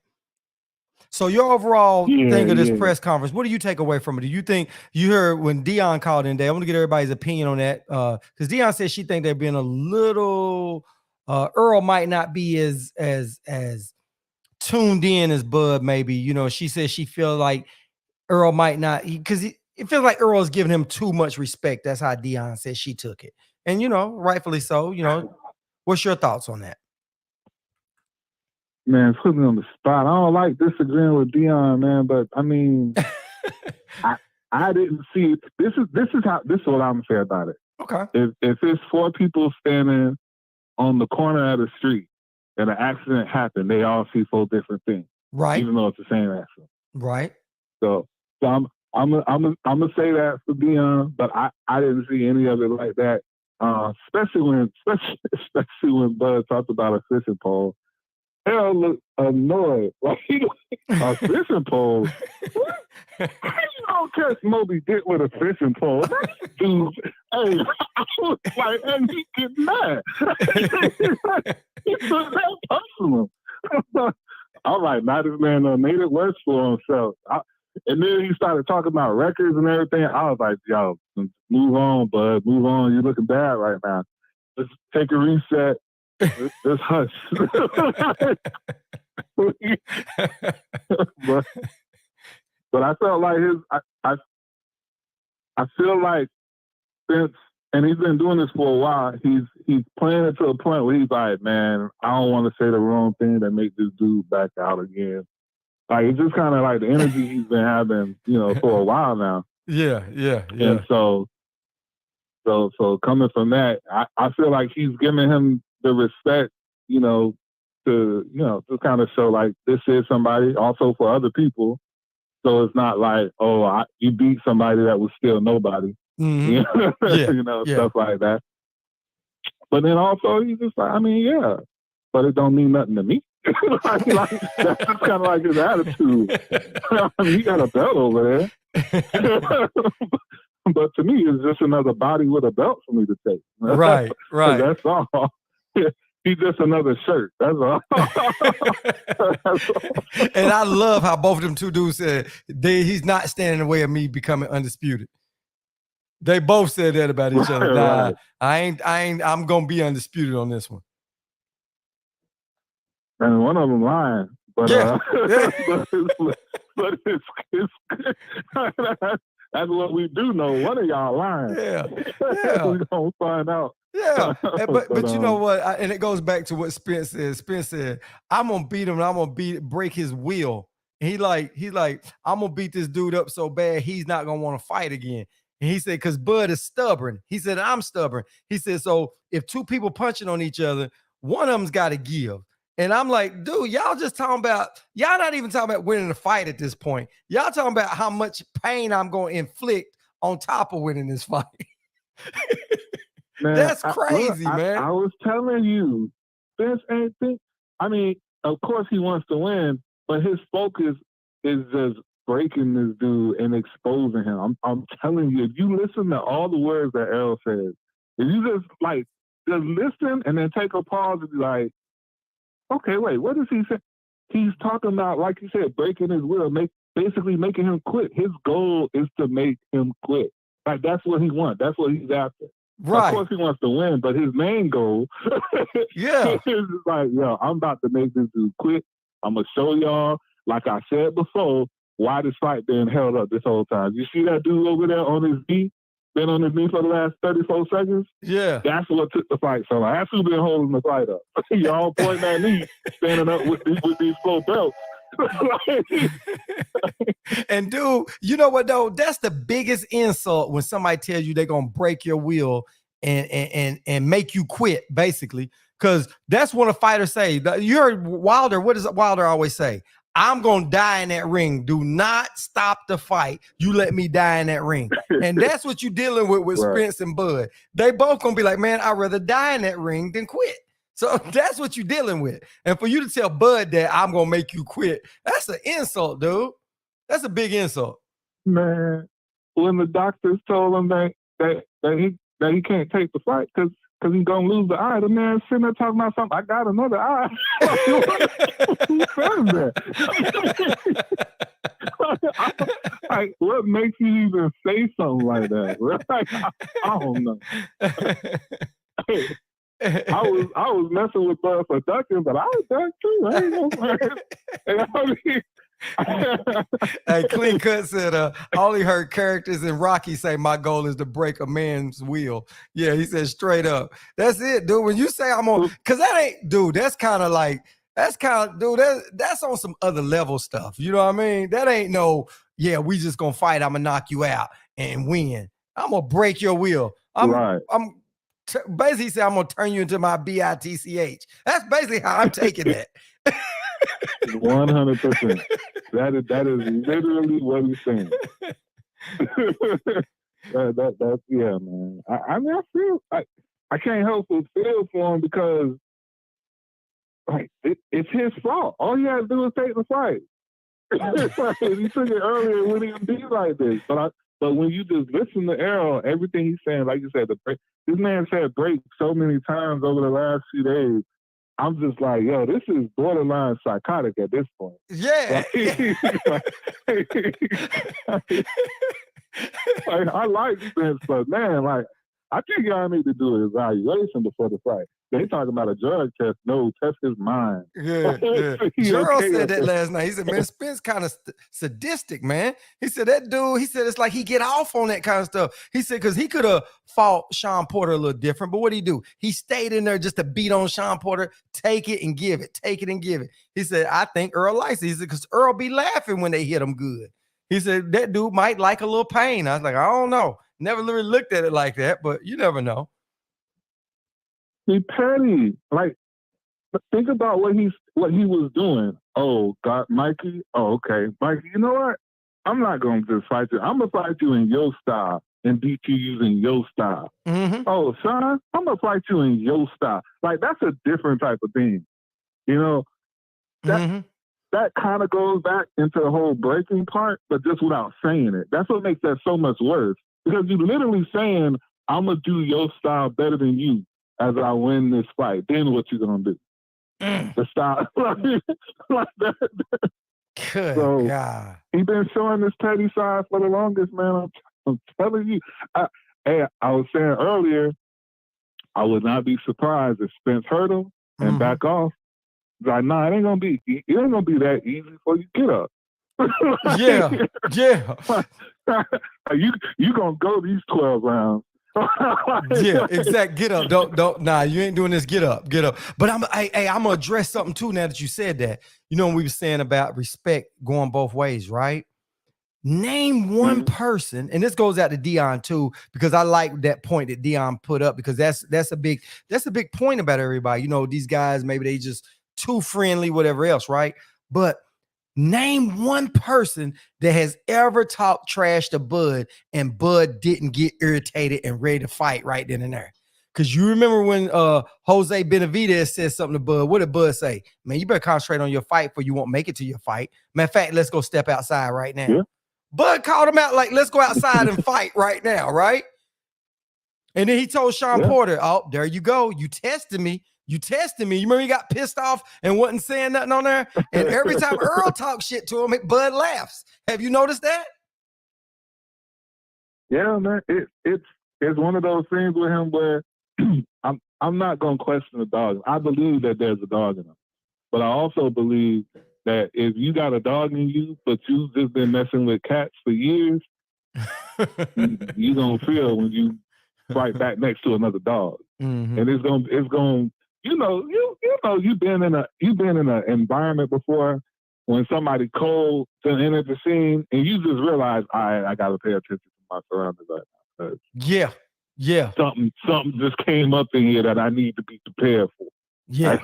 So your overall thing of this press conference, what do you take away from it? Do you think you heard when Dion called in there? I want to get everybody's opinion on that. Because Dion said she think they're being a little Earl might not be as tuned in as Bud, maybe. You know, she said she feel like Earl might not, because it feels like Earl is giving him too much respect. That's how Dion said she took it. And you know, rightfully so. You know, what's your thoughts on that? Man, put me on the spot. I don't like disagreeing with Dion, man, but I mean, I didn't see it. This is what I'm gonna say about it. Okay. If it's 4 people standing on the corner of the street and an accident happened, they all see 4 different things. Right. even though it's the same accent. Right. So I'm gonna say that for Dion, but I didn't see any of it like that. Especially when Bud talked about a fishing pole. Harold looked annoyed. Like a fishing pole. How you gonna catch Moby Dick with a fishing pole? Dude, hey, I was like, and he get mad. He took that personal. I'm like, now this man made it worse for himself. And then he started talking about records and everything. I was like, yo, move on, bud. Move on. You're looking bad right now. Let's take a reset. Let's hush. but I felt like I feel like Spence, and he's been doing this for a while, he's playing it to a point where he's like, man, I don't want to say the wrong thing that make this dude back out again. Like, it's just kind of like the energy he's been having, for a while now. Yeah. And so coming from that, I feel like he's giving him the respect, to kind of show like this is somebody also for other people. So it's not like, you beat somebody that was still nobody, Mm-hmm. Stuff like that. But then also he's just like, yeah, but it don't mean nothing to me. Like, that's just kind of like his attitude. He got a belt over there. But to me, it's just another body with a belt for me to take. Right. That's all. He's just another shirt. That's all. And I love how both of them two dudes said he's not standing in the way of me becoming undisputed. They both said that about each other. Nah, right. I'm gonna be undisputed on this one. And one of them lying, but yeah. but it's that's what we do know. One of y'all lying. Yeah. We're gonna find out. Yeah, but you know what? And it goes back to what Spence said. Spence said, "I'm gonna beat him. And I'm gonna break his will." And he's like, "I'm gonna beat this dude up so bad he's not gonna want to fight again." And he said, "Because Bud is stubborn." He said, "I'm stubborn." He said, "So if two people punching on each other, one of them's got to give." And I'm like, dude, y'all not even talking about winning the fight at this point. Y'all talking about how much pain I'm going to inflict on top of winning this fight. Man, that's crazy, man. I was telling you, Spence ain't think. Of course he wants to win, but his focus is just breaking this dude and exposing him. I'm telling you, if you listen to all the words that Errol says, if you just listen and then take a pause and be like, okay, wait, what does he say? He's talking about, like you said, breaking his will, basically making him quit. His goal is to make him quit. Like, that's what he wants. That's what he's after. Right. Of course he wants to win, but his main goal is like, yo, I'm about to make this dude quit. I'm going to show y'all, like I said before, why this fight been held up this whole time. You see that dude over there on his knee? Been on his knee for the last 34 seconds? Yeah. That's what took the fight so long. That's who been holding the fight up. Y'all pointing that knee, standing up with these 4 belts. And dude, you know what though? That's the biggest insult when somebody tells you they're gonna break your will and make you quit, basically. Because that's what a fighter say. You heard Wilder. What does Wilder always say? I'm gonna die in that ring. Do not stop the fight. You let me die in that ring. And that's what you're dealing with right. Spence and Bud. They both gonna be like, man, I'd rather die in that ring than quit. So that's what you're dealing with. And for you to tell Bud that I'm gonna make you quit, that's an insult, dude. That's a big insult. Man, when the doctors told him that he can't take the fight because he's gonna lose the eye, the man sitting there talking about something. I got another eye. Who says that? Like, what makes you even say something like that? Like, I don't know. I was messing with Bud for ducking, but I was ducked too. I ain't no Hey, Clean Cut said, I only heard characters in Rocky say my goal is to break a man's will. Yeah, he said straight up. That's it, dude. When you say I'm on, because that ain't, dude, that's kind of that's on some other level stuff. You know what I mean? That ain't no, yeah, we just gonna fight. I'm gonna knock you out and win. I'm gonna break your will. Basically say I'm gonna turn you into my bitch. That's basically how I'm taking that. 100%. That is literally what he's saying. That's yeah, man. I mean, I can't help but feel for him because like it's his fault. All he had to do is take the fight. He took it earlier, it wouldn't even be like this. But when you just listen to Errol, everything he's saying, like you said, this man said break so many times over the last few days. I'm just like, yo, this is borderline psychotic at this point. Yeah. Like, I like Spence, but man, like, I think y'all need to do an evaluation before the fight. They talking about a drug test. No, test his mind. Yeah. Gerald said that last night. He said, man, Spence kind of sadistic, man. He said, that dude, he said, it's like he get off on that kind of stuff. He said, because he could have fought Sean Porter a little different, but what did he do? He stayed in there just to beat on Sean Porter, take it and give it, take it and give it. He said, I think Earl likes it. He said, because Earl be laughing when they hit him good. He said, that dude might like a little pain. I was like, I don't know. Never really looked at it like that, but you never know. He petty. Like, think about what he was doing. Oh, God, Mikey. Oh, okay. Mikey, you know what? I'm not going to just fight you. I'm going to fight you in your style and beat you using your style. Mm-hmm. Oh, son, I'm going to fight you in your style. Like, that's a different type of thing. You know, that kind of goes back into the whole breaking part, but just without saying it. That's what makes that so much worse. Because you're literally saying, I'm going to do your style better than you as I win this fight. Then what you going to do? The style. Like that. Good so, God. He been showing this petty side for the longest, man. I'm telling you. I was saying earlier, I would not be surprised if Spence hurt him and back off. Like, nah, it ain't gonna be that easy for you get up. Yeah. You gonna go these 12 rounds. Yeah, exact. Get up. Don't. Nah, you ain't doing this. Get up. But I'm gonna address something too. Now that you said that, you know, when we were saying about respect going both ways, right? Name one person, and this goes out to Dion too, because I like that point that Dion put up, because that's a big point about everybody. You know, these guys, maybe they just too friendly, whatever else, right? But name one person that has ever talked trash to Bud and Bud didn't get irritated and ready to fight right then and there. Because you remember when Jose Benavidez said something to Bud. What did Bud say? Man, you better concentrate on your fight before you won't make it to your fight. Matter of fact, let's go step outside right now. Yeah. Bud called him out like, let's go outside and fight right now, right? And then he told Sean Porter, oh, there you go. You tested me. You remember he got pissed off and wasn't saying nothing on there? And every time Earl talks shit to him, Bud laughs. Have you noticed that? Yeah, man. It's one of those things with him where I'm not gonna question the dog. I believe that there's a dog in him. But I also believe that if you got a dog in you, but you've just been messing with cats for years, you gonna feel when you fight back next to another dog. And it's gonna you know, you've been in an environment before when somebody cold to enter the scene, and you just realize I gotta pay attention to my surroundings right now. Yeah. Something just came up in here that I need to be prepared for. Yeah.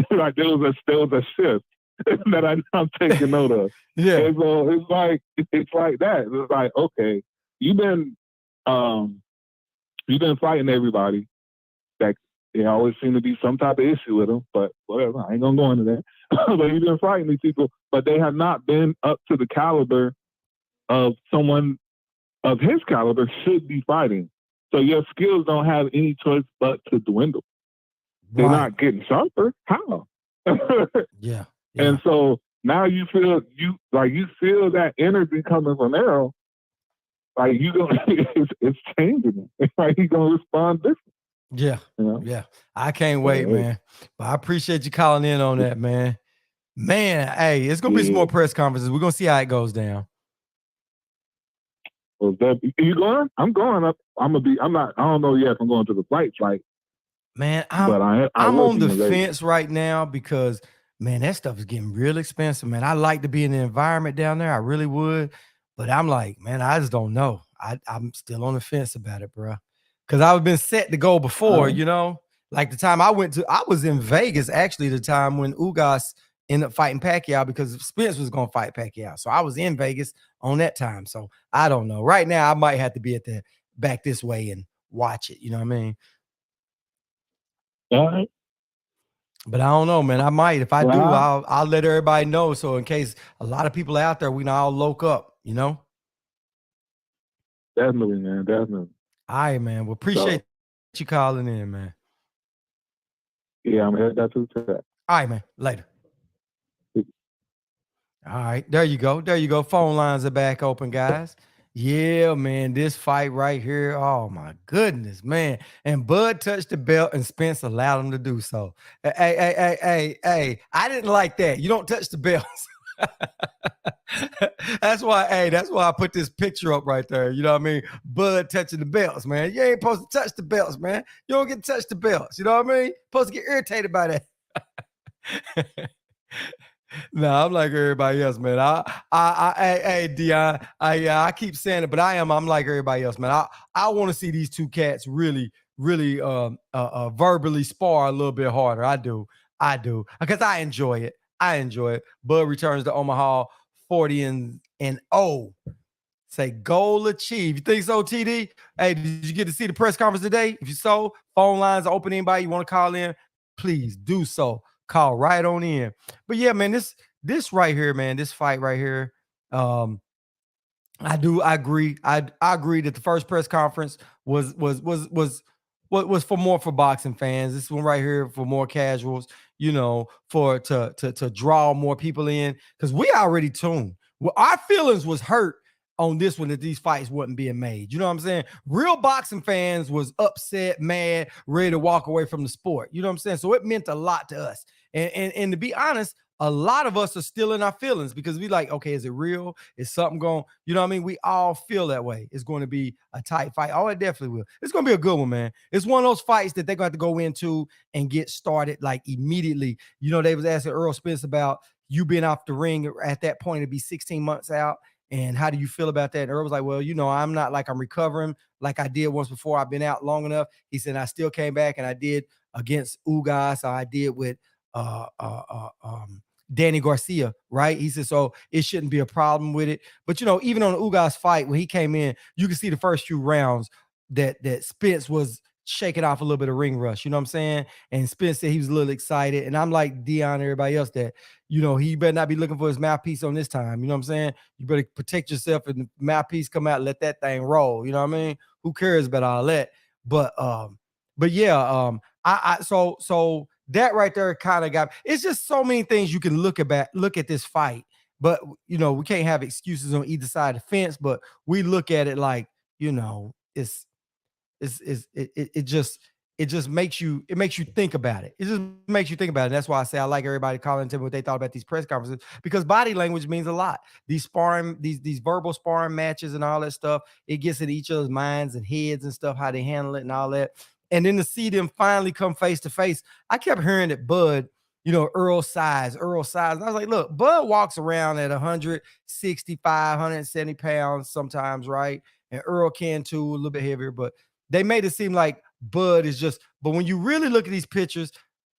Like there was a shift that I'm taking note of. Yeah. And so it's like that. It's like, okay, you've been fighting everybody. That there always seems to be some type of issue with them, but whatever. I ain't gonna go into that. But you've been fighting these people, but they have not been up to the caliber of someone of his caliber should be fighting. So your skills don't have any choice but to dwindle. They're not getting sharper. How? Yeah. And so now you feel that energy coming from Errol. Like it's changing. It's like he's gonna respond different. Yeah. You know? Yeah. I can't wait, man. But I appreciate you calling in on that, man. Man, hey, it's gonna be some more press conferences. We're gonna see how it goes down. Well, are you going? I'm going up. I don't know yet if I'm going to the flight. Man, I'm on the fence right now because, man, that stuff is getting real expensive, man. I like to be in the environment down there. I really would. But I'm like, man, I just don't know. I'm still on the fence about it, bro. Because I've been set to go before, you know? Like the time I was in Vegas, actually, the time when Ugas ended up fighting Pacquiao because Spence was going to fight Pacquiao. So I was in Vegas on that time. So I don't know. Right now, I might have to be at the back this way and watch it. You know what I mean? All right. But I don't know, man. I might. If I do, Well, I'll let everybody know. So in case a lot of people out there, we know all loke up, you know? definitely, man. Definitely. All right, man. Well, appreciate you calling in, man. Yeah, I'm headed out to the track. All right, man. Later. All right. There you go. There you go. Phone lines are back open, guys. Yeah, man. This fight right here. Oh my goodness, man. And Bud touched the belt and Spence allowed him to do so. Hey. I didn't like that. You don't touch the belts. That's why I put this picture up right there. You know what I mean? Bud touching the belts, man. You ain't supposed to touch the belts, man. You don't get to touch the belts. You know what I mean? Supposed to get irritated by that. No, I'm like everybody else, man. Hey, Dion, I keep saying it, but I'm like everybody else, man. I want to see these two cats really, really, verbally spar a little bit harder. I do, because I enjoy it. Bud returns to Omaha, 40-0. Say goal achieved. You think so, TD? Hey, did you get to see the press conference today? If you so, phone lines are open. Anybody you want to call in, please do so. Call right on in. But yeah, man, this right here, man, this fight right here. I agree. I agree that the first press conference was for more for boxing fans. This one right here for more casuals, you know, for to draw more people in, because we already tuned. Well, our feelings was hurt on this one that these fights wasn't being made. You know what I'm saying? Real boxing fans was upset, mad, ready to walk away from the sport. You know what I'm saying? So it meant a lot to us. And to be honest, a lot of us are still in our feelings because we like, okay, is it real? Is something going, you know what I mean? We all feel that way. It's going to be a tight fight. Oh, it definitely will. It's going to be a good one, man. It's one of those fights that they're going to have to go into and get started like immediately. You know, they was asking Earl Spence about you being off the ring at that point. It'd be 16 months out. And how do you feel about that? And Earl was like, well, you know, I'm not like I'm recovering like I did once before. I've been out long enough. He said, I still came back and I did against Ugas. I did with Danny Garcia, right? He said, so it shouldn't be a problem with it. But, you know, even on the Ugas fight, when he came in, you can see the first few rounds that Spence was shaking off a little bit of ring rush. You know what I'm saying? And Spence said he was a little excited. And I'm like Dion and everybody else that, you know, he better not be looking for his mouthpiece on this time. You know what I'm saying? You better protect yourself and the mouthpiece come out, let that thing roll. You know what I mean? Who cares about all that? But yeah, so that right there kind of got, it's just so many things you can look at this fight. But you know, we can't have excuses on either side of the fence, but we look at it like, you know, it just makes you think about it. It just makes you think about it. And that's why I say I like everybody calling to me what they thought about these press conferences, because body language means a lot. These sparring, these verbal sparring matches and all that stuff, it gets in each other's minds and heads and stuff, how they handle it and all that. And then to see them finally come face to face, I kept hearing that Bud, you know, Earl size. And I was like, look, Bud walks around at 165, 170 pounds sometimes, right? And Earl can too, a little bit heavier, but they made it seem like Bud is just, but when you really look at these pictures,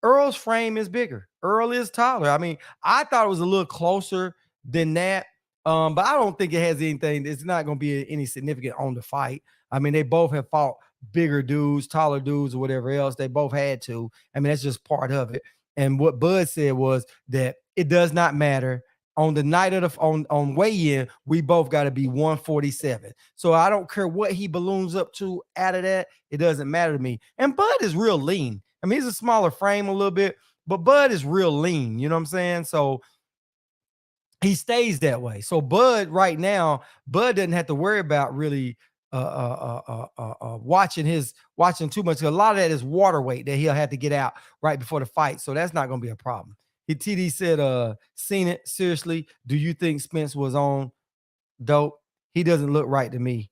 Earl's frame is bigger. Earl is taller. I mean, I thought it was a little closer than that. But I don't think it has anything. It's not going to be any significant on the fight. I mean, they both have fought bigger dudes, taller dudes, or whatever else. They both had to. I mean, that's just part of it. And what Bud said was that it does not matter. On the night of the on weigh-in, we both got to be 147. So I don't care what he balloons up to out of that. It doesn't matter to me. And Bud is real lean. I mean, he's a smaller frame a little bit, but Bud is real lean. You know what I'm saying? So he stays that way. So Bud right now, Bud doesn't have to worry about really watching too much. A lot of that is water weight that he'll have to get out right before the fight. So that's not going to be a problem. TD said, seen it. Seriously, do you think Spence was on dope? He doesn't look right to me.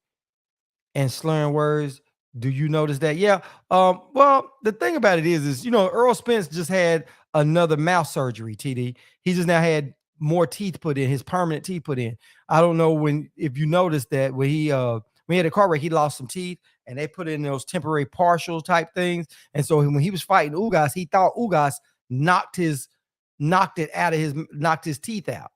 And slurring words, do you notice that? Yeah. Well, the thing about it is, you know, Earl Spence just had another mouth surgery, TD. He just now had more teeth put in, his permanent teeth put in. I don't know if you noticed that when he had a car wreck, he lost some teeth and they put in those temporary partial type things. And so when he was fighting Ugas, he thought Ugas knocked his knocked his teeth out.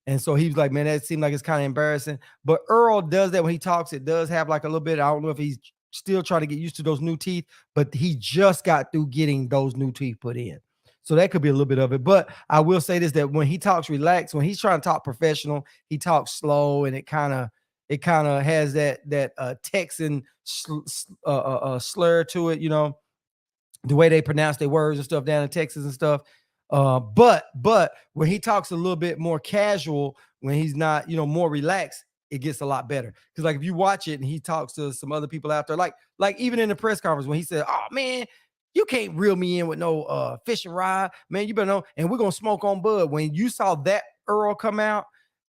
And so he was like, man, that seemed like it's kind of embarrassing. But Earl does that when he talks. It does have like a little bit. I don't know if he's still trying to get used to those new teeth, but he just got through getting those new teeth put in. So that could be a little bit of it. But I will say this, that when he talks relaxed, when he's trying to talk professional, he talks slow, and it kind of has that Texan slur to it, the way they pronounce their words and stuff down in Texas and stuff. But when he talks a little bit more casual, when he's not, more relaxed, it gets a lot better. Because like if you watch it and he talks to some other people out there, like even in the press conference when he said, "Oh man, you can't reel me in with no fishing rod, man. You better know, and we're gonna smoke on bud." When you saw that Earl come out,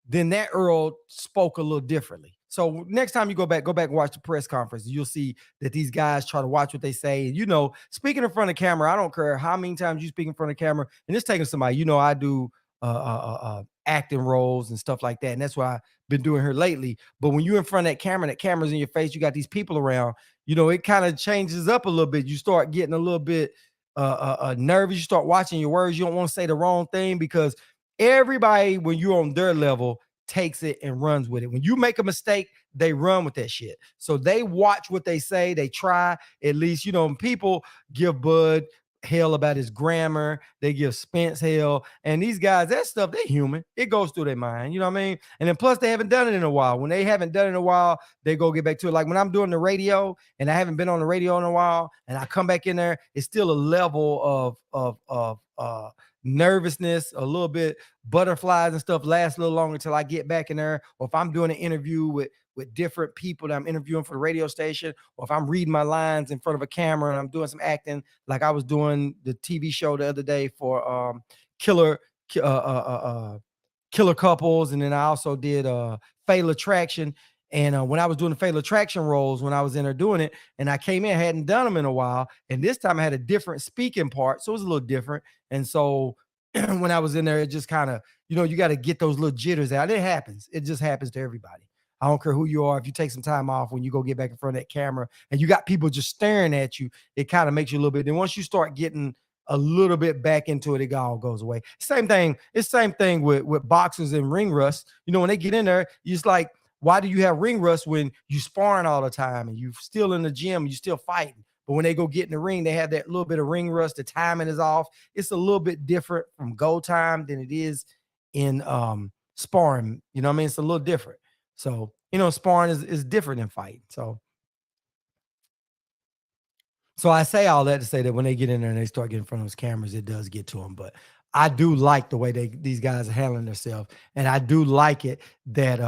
then that Earl spoke a little differently. So next time you go back and watch the press conference, you'll see that these guys try to watch what they say. And, speaking in front of camera, I don't care how many times you speak in front of camera, and it's taking somebody, I do acting roles and stuff like that. And that's what I've been doing here lately. But when you're in front of that camera and that camera's in your face, you got these people around, it kind of changes up a little bit. You start getting a little bit nervous. You start watching your words. You don't want to say the wrong thing, because everybody, when you're on their level, takes it and runs with it. When you make a mistake, they run with that shit. So they watch what they say. They try, at least, people give Bud hell about his grammar. They give Spence hell. And these guys, that stuff, they're human. It goes through their mind. You know what I mean? And then plus they haven't done it in a while. When they haven't done it in a while, they go get back to it. Like when I'm doing the radio and I haven't been on the radio in a while and I come back in there, it's still a level of nervousness, a little bit butterflies and stuff lasts a little longer until I get back in there. Or if I'm doing an interview with different people that I'm interviewing for the radio station, or if I'm reading my lines in front of a camera and I'm doing some acting, like I was doing the TV show the other day for Killer Couples, and then I also did Fatal Attraction. And when I was doing the Fatal Attraction roles, when I was in there doing it, and I came in, I hadn't done them in a while, and this time I had a different speaking part, so it was a little different. And so when I was in there, it just kind of, you got to get those little jitters out. It happens. It just happens to everybody. I don't care who you are. If you take some time off when you go get back in front of that camera and you got people just staring at you, it kind of makes you a little bit. Then once you start getting a little bit back into it, it all goes away. Same thing. It's same thing with boxers and ring rust. When they get in there, it's like, why do you have ring rust when you sparring all the time and you still in the gym, you still fighting? But when they go get in the ring, they have that little bit of ring rust. The timing is off. It's a little bit different from go time than it is in sparring. You know what I mean? It's a little different. So, sparring is different than fighting. So I say all that to say that when they get in there and they start getting in front of those cameras, it does get to them. But I do like the way these guys are handling themselves. And I do like it that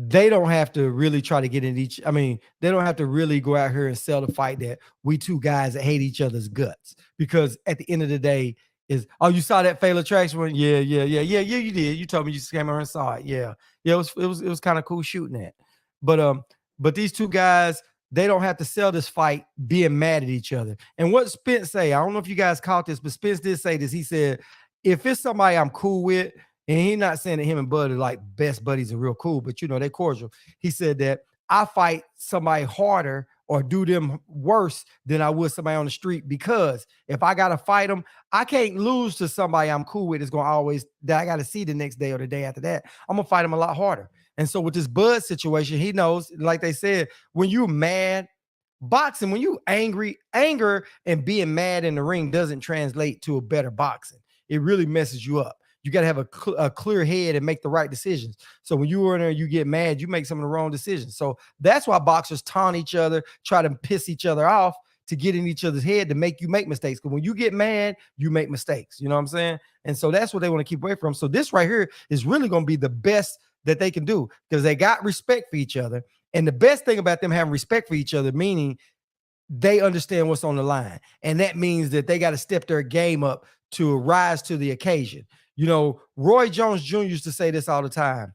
they don't have to really try to get in they don't have to really go out here and sell the fight that we two guys that hate each other's guts. Because at the end of the day, you saw that Fatal Attraction one? Yeah, you did. You told me you came over and saw it. Yeah, it was kind of cool shooting that. But these two guys, they don't have to sell this fight being mad at each other. And what Spence say, I don't know if you guys caught this, but Spence did say this. He said, if it's somebody I'm cool with, and he's not saying that him and Bud are like best buddies and real cool, but they're cordial. He said that I fight somebody harder or do them worse than I would somebody on the street, because if I got to fight them, I can't lose to somebody I'm cool with. It's going to always, that I got to see the next day or the day after that. I'm going to fight them a lot harder. And so with this Bud situation, he knows, like they said, when you're mad, boxing, when you anger and being mad in the ring doesn't translate to a better boxing. It really messes you up. You got to have a clear head and make the right decisions. So when you are in there, you get mad, you make some of the wrong decisions. So that's why boxers taunt each other, try to piss each other off to get in each other's head to make you make mistakes. Because when you get mad, you make mistakes. You know what I'm saying? And so that's what they want to keep away from. So this right here is really going to be the best that they can do, because they got respect for each other. And the best thing about them having respect for each other, meaning they understand what's on the line. And that means that they got to step their game up to rise to the occasion. Roy Jones Jr. used to say this all the time.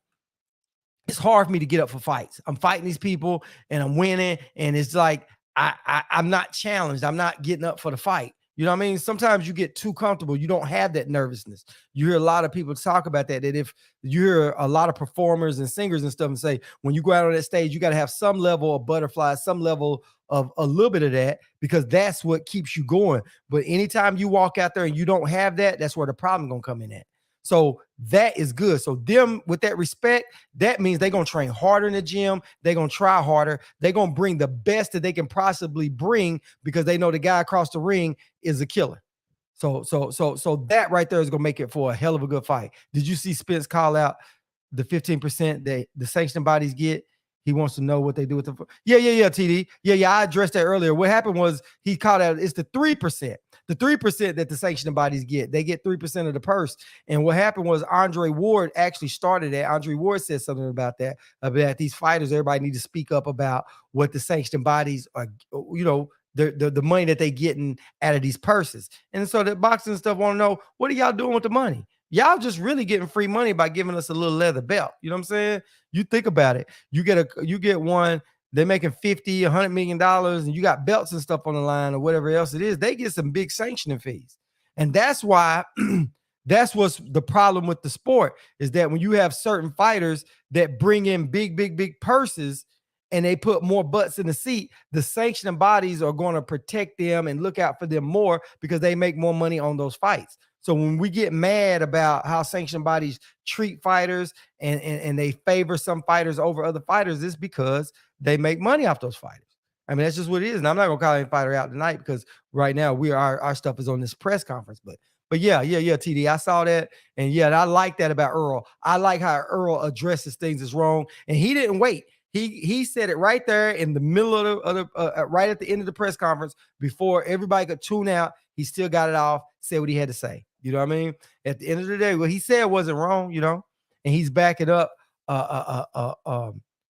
It's hard for me to get up for fights. I'm fighting these people and I'm winning. And it's like, I'm not challenged. I'm not getting up for the fight. You know what I mean? Sometimes you get too comfortable. You don't have that nervousness. You hear a lot of people talk about that if you hear a lot of performers and singers and stuff and say, when you go out on that stage, you got to have some level of butterfly, some level of a little bit of that, because that's what keeps you going. But anytime you walk out there and you don't have that, that's where the problem going to come in at. So that is good. So them with that respect, that means they're going to train harder in the gym. They're going to try harder. They're going to bring the best that they can possibly bring, because they know the guy across the ring is a killer. So that right there is going to make it for a hell of a good fight. Did you see Spence call out the 15% that the sanctioning bodies get? He wants to know what they do with the. Yeah, TD. Yeah, I addressed that earlier. What happened was he called out it's the 3%. The 3% that the sanctioning bodies get. They get 3% of the purse. And what happened was Andre Ward actually started that. Andre Ward said something about that, about these fighters. Everybody need to speak up about what the sanctioning bodies are, the money that they getting out of these purses. And so the boxing stuff want to know, what are y'all doing with the money? Y'all just really getting free money by giving us a little leather belt. You know what I'm saying? You think about it. You get one, they're making $50, $100 million, and you got belts and stuff on the line or whatever else it is. They get some big sanctioning fees. And that's why that's what's the problem with the sport, is that when you have certain fighters that bring in big purses and they put more butts in the seat, the sanctioning bodies are going to protect them and look out for them more, because they make more money on those fights. So when we get mad about how sanctioning bodies treat fighters and they favor some fighters over other fighters, it's because they make money off those fighters. I mean, that's just what it is. And I'm not gonna call any fighter out tonight, because right now our stuff is on this press conference. But yeah, TD, I saw that, and yeah, and I like that about Earl. I like how Earl addresses things as wrong, and he didn't wait. He said it right there in the middle of the right at the end of the press conference, before everybody could tune out. He still got it off, said what he had to say. You know what I mean? At the end of the day, what he said wasn't wrong, and he's backing up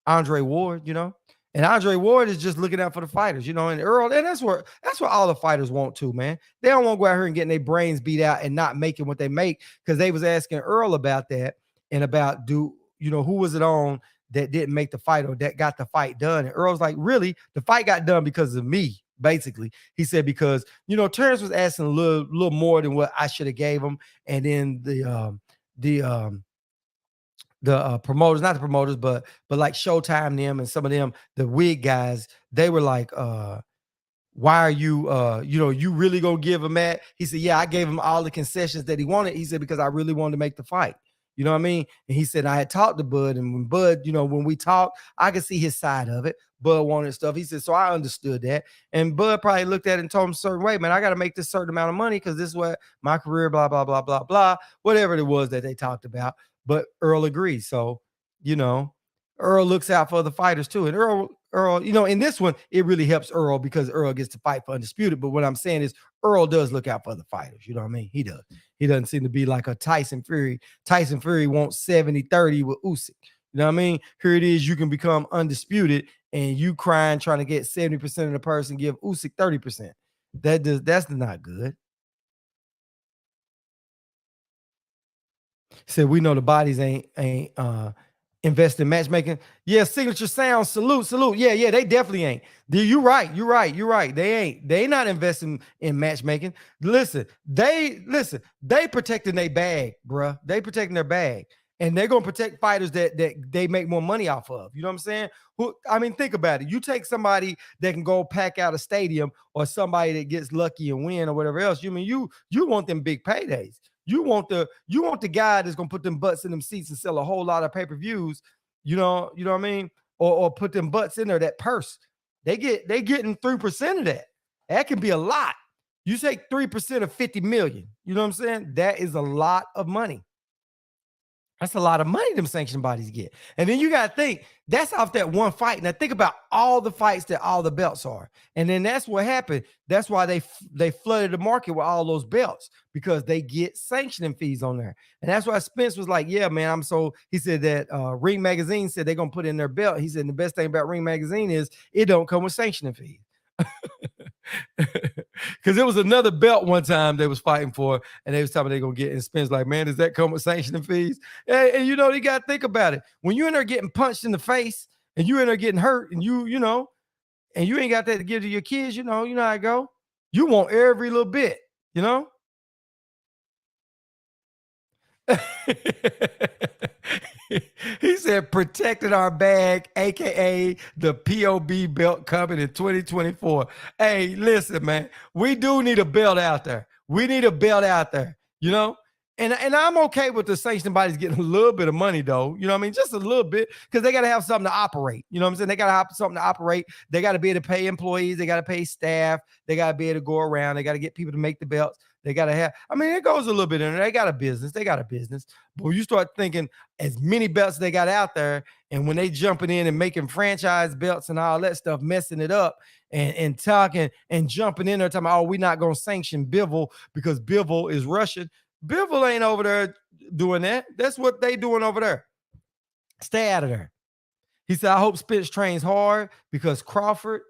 Andre Ward, and Andre Ward is just looking out for the fighters, and Earl, and that's what all the fighters want too, man. They don't want to go out here and getting their brains beat out and not making what they make, because they was asking Earl about that, and about who was it on that didn't make the fight or that got the fight done. And Earl's like, really? The fight got done because of me, basically. He said, because, Terrence was asking a little more than what I should have gave him. And then the promoters, not the promoters, but like Showtime them and some of them, the wig guys, they were like, why are you, you really gonna give him that? He said, yeah, I gave him all the concessions that he wanted. He said, because I really wanted to make the fight. You know what I mean? And he said, I had talked to Bud, and when Bud, when we talked, I could see his side of it. Bud wanted stuff. He said, so I understood that. And Bud probably looked at it and told him a certain way, man, I got to make this certain amount of money, because this is what my career, blah, blah, blah, blah, blah, whatever it was that they talked about. But Earl agrees. So, Earl looks out for the fighters too. And Earl, in this one, it really helps Earl, because Earl gets to fight for undisputed. But what I'm saying is Earl does look out for the fighters. You know what I mean? He does. He doesn't seem to be like a Tyson Fury. Tyson Fury wants 70-30 with Usyk. You know what I mean? Here it is. You can become undisputed, and you trying to get 70% of the person, give Usyk 30%. That's not good. Said we know the bodies ain't invest in matchmaking. Yeah, Signature Sound, salute. Yeah, they definitely ain't. You're right. They not investing in matchmaking. Listen, they protecting their bag, bruh. They protecting their bag. And they're gonna protect fighters that they make more money off of. You know what I'm saying? Think about it. You take somebody that can go pack out a stadium, or somebody that gets lucky and win, or whatever else. You want them big paydays. You want the guy that's gonna put them butts in them seats and sell a whole lot of pay-per-views, you know what I mean? Or put them butts in there, that purse. They getting 3% of that. That can be a lot. You take 3% of 50 million. You know what I'm saying? That is a lot of money. That's a lot of money them sanctioned bodies get. And then you got to think, that's off that one fight. Now think about all the fights that all the belts are. And then that's what happened. That's why they flooded the market with all those belts, because they get sanctioning fees on there. And that's why Spence was like, yeah, man, he said that Ring Magazine said they're going to put in their belt. He said the best thing about Ring Magazine is it don't come with sanctioning fees. Because there was another belt one time they was fighting for, and they was talking they're gonna get, and Spence like, man, does that come with sanctioning fees? And you got to think about it. When you in there getting punched in the face, and you in there getting hurt, and you ain't got that to give to your kids, you know how it go. You want every little bit, you know? He said protected our bag, aka the POB belt coming in 2024. Hey, listen, man, we do need a belt out there. We need a belt out there, you know? And I'm okay with the sanctioning bodies getting a little bit of money, though. You know what I mean? Just a little bit, because they got to have something to operate. You know what I'm saying? They got to have something to operate. They got to be able to pay employees. They got to pay staff. They got to be able to go around. They got to get people to make the belts. They got to have, I mean, it goes a little bit in there. They got a business. They got a business. But when you start thinking as many belts they got out there, and when they jumping in and making franchise belts and all that stuff, messing it up and talking and jumping in there talking about, oh, we're not going to sanction Bivol because Bivol is Russian. Bivol ain't over there doing that. That's what they doing over there. Stay out of there. He said, I hope Spence trains hard because Crawford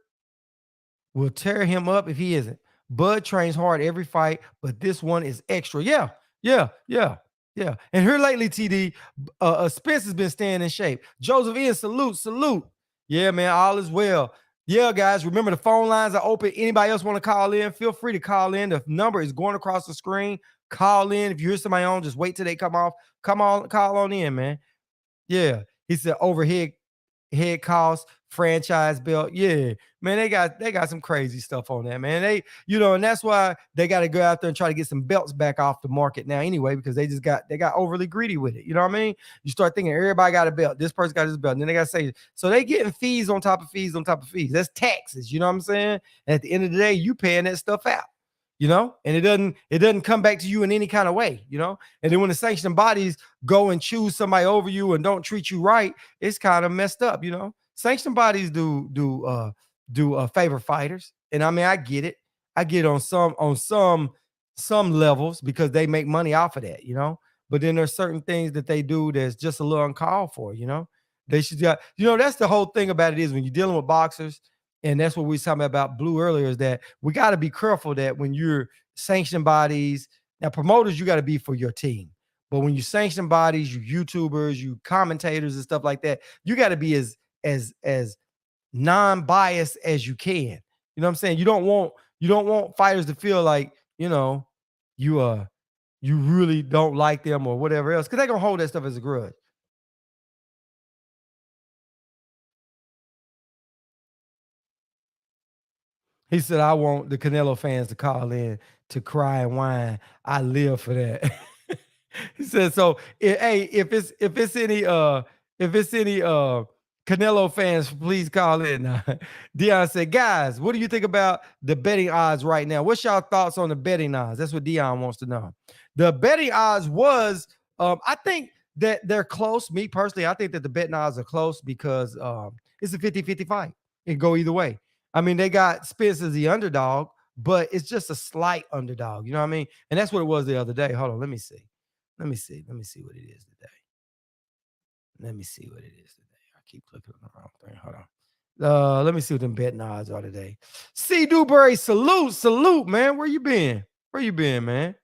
will tear him up if he isn't. Bud trains hard every fight, but this one is extra. Yeah. And here lately, TD, Spence has been staying in shape. Joseph Ian, salute. Yeah, man, all is well. Yeah, guys, remember the phone lines are open. Anybody else want to call in? Feel free to call in. The number is going across the screen. Call in. If you hear somebody on, just wait till they come off. Come on, call on in, man. Yeah. He said overhead head cost, franchise belt. Yeah, man, they got some crazy stuff on that, man. They, and that's why they got to go out there and try to get some belts back off the market now anyway, because they got overly greedy with it. You know what I mean? You start thinking everybody got a belt. This person got his belt. And then they got to say, so they getting fees on top of fees on top of fees. That's taxes. You know what I'm saying? And at the end of the day, you paying that stuff out. And it doesn't come back to you in any kind of way, and then when the sanctioning bodies go and choose somebody over you and don't treat you right, it's kind of messed up. Sanctioning bodies do favor fighters, and I mean, I get it on some levels because they make money off of that, but then there's certain things that they do that's just a little uncalled for. They should, that's the whole thing about it, is when you're dealing with boxers. And that's what we were talking about Blue earlier, is that we got to be careful that when you're sanctioning bodies, now promoters, you got to be for your team. But when you sanction bodies, you YouTubers, you commentators and stuff like that, you got to be as non-biased as you can. You know what I'm saying? You don't want fighters to feel like, you really don't like them or whatever else, because they're gonna hold that stuff as a grudge. He said, I want the Canelo fans to call in to cry and whine. I live for that. He said, so if it's any Canelo fans, please call in. Dion said, guys, what do you think about the betting odds right now? What's y'all thoughts on the betting odds? That's what Dion wants to know. The betting odds was, I think that they're close. Me personally, I think that the betting odds are close because it's a 50-50 fight. It can go either way. I mean, they got Spence as the underdog, but it's just a slight underdog. You know what I mean? And that's what it was the other day. Hold on. Let me see what it is today. I keep clicking on the wrong thing. Hold on. Let me see what them betting odds are today. C. Dewberry, salute, man. Where you been, man?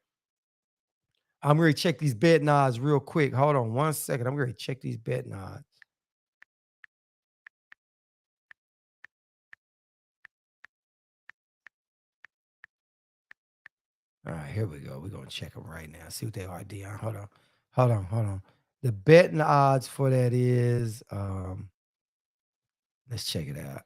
I'm going to check these betting odds real quick. Hold on 1 second. I'm going to check these betting odds. All right, here we go. We're going to check them right now. See what they are, Dion. Hold on. The betting odds for that is, let's check it out.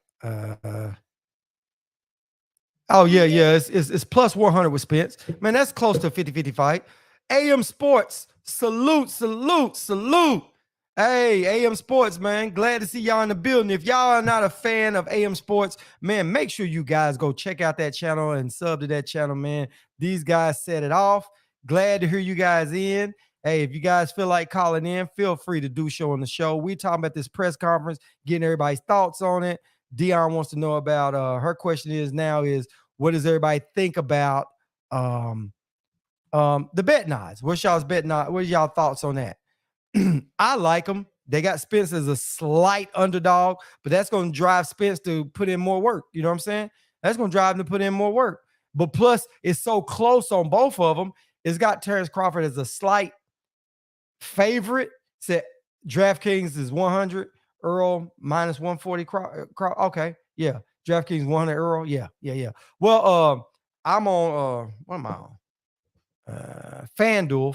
Oh, yeah. It's plus 100 with Spence. Man, that's close to a 50-50 fight. AM Sports, salute. Hey, AM Sports, man. Glad to see y'all in the building. If y'all are not a fan of AM Sports, man, make sure you guys go check out that channel and sub to that channel, man. These guys set it off. Glad to hear you guys in. Hey, if you guys feel like calling in, feel free to do show on the show. We talking about this press conference, getting everybody's thoughts on it. Dion wants to know about, her question is, what does everybody think about the betting odds? What's y'all's betting odds? What are y'all thoughts on that? I like them. They got Spence as a slight underdog, but that's going to drive Spence to put in more work. You know what I'm saying? That's going to drive him to put in more work. But plus, it's so close on both of them. It's got Terrence Crawford as a slight favorite. Said DraftKings is 100. Earl minus 140. Okay. Yeah. DraftKings 100 Earl. Yeah. Well, I'm on what am I on? FanDuel.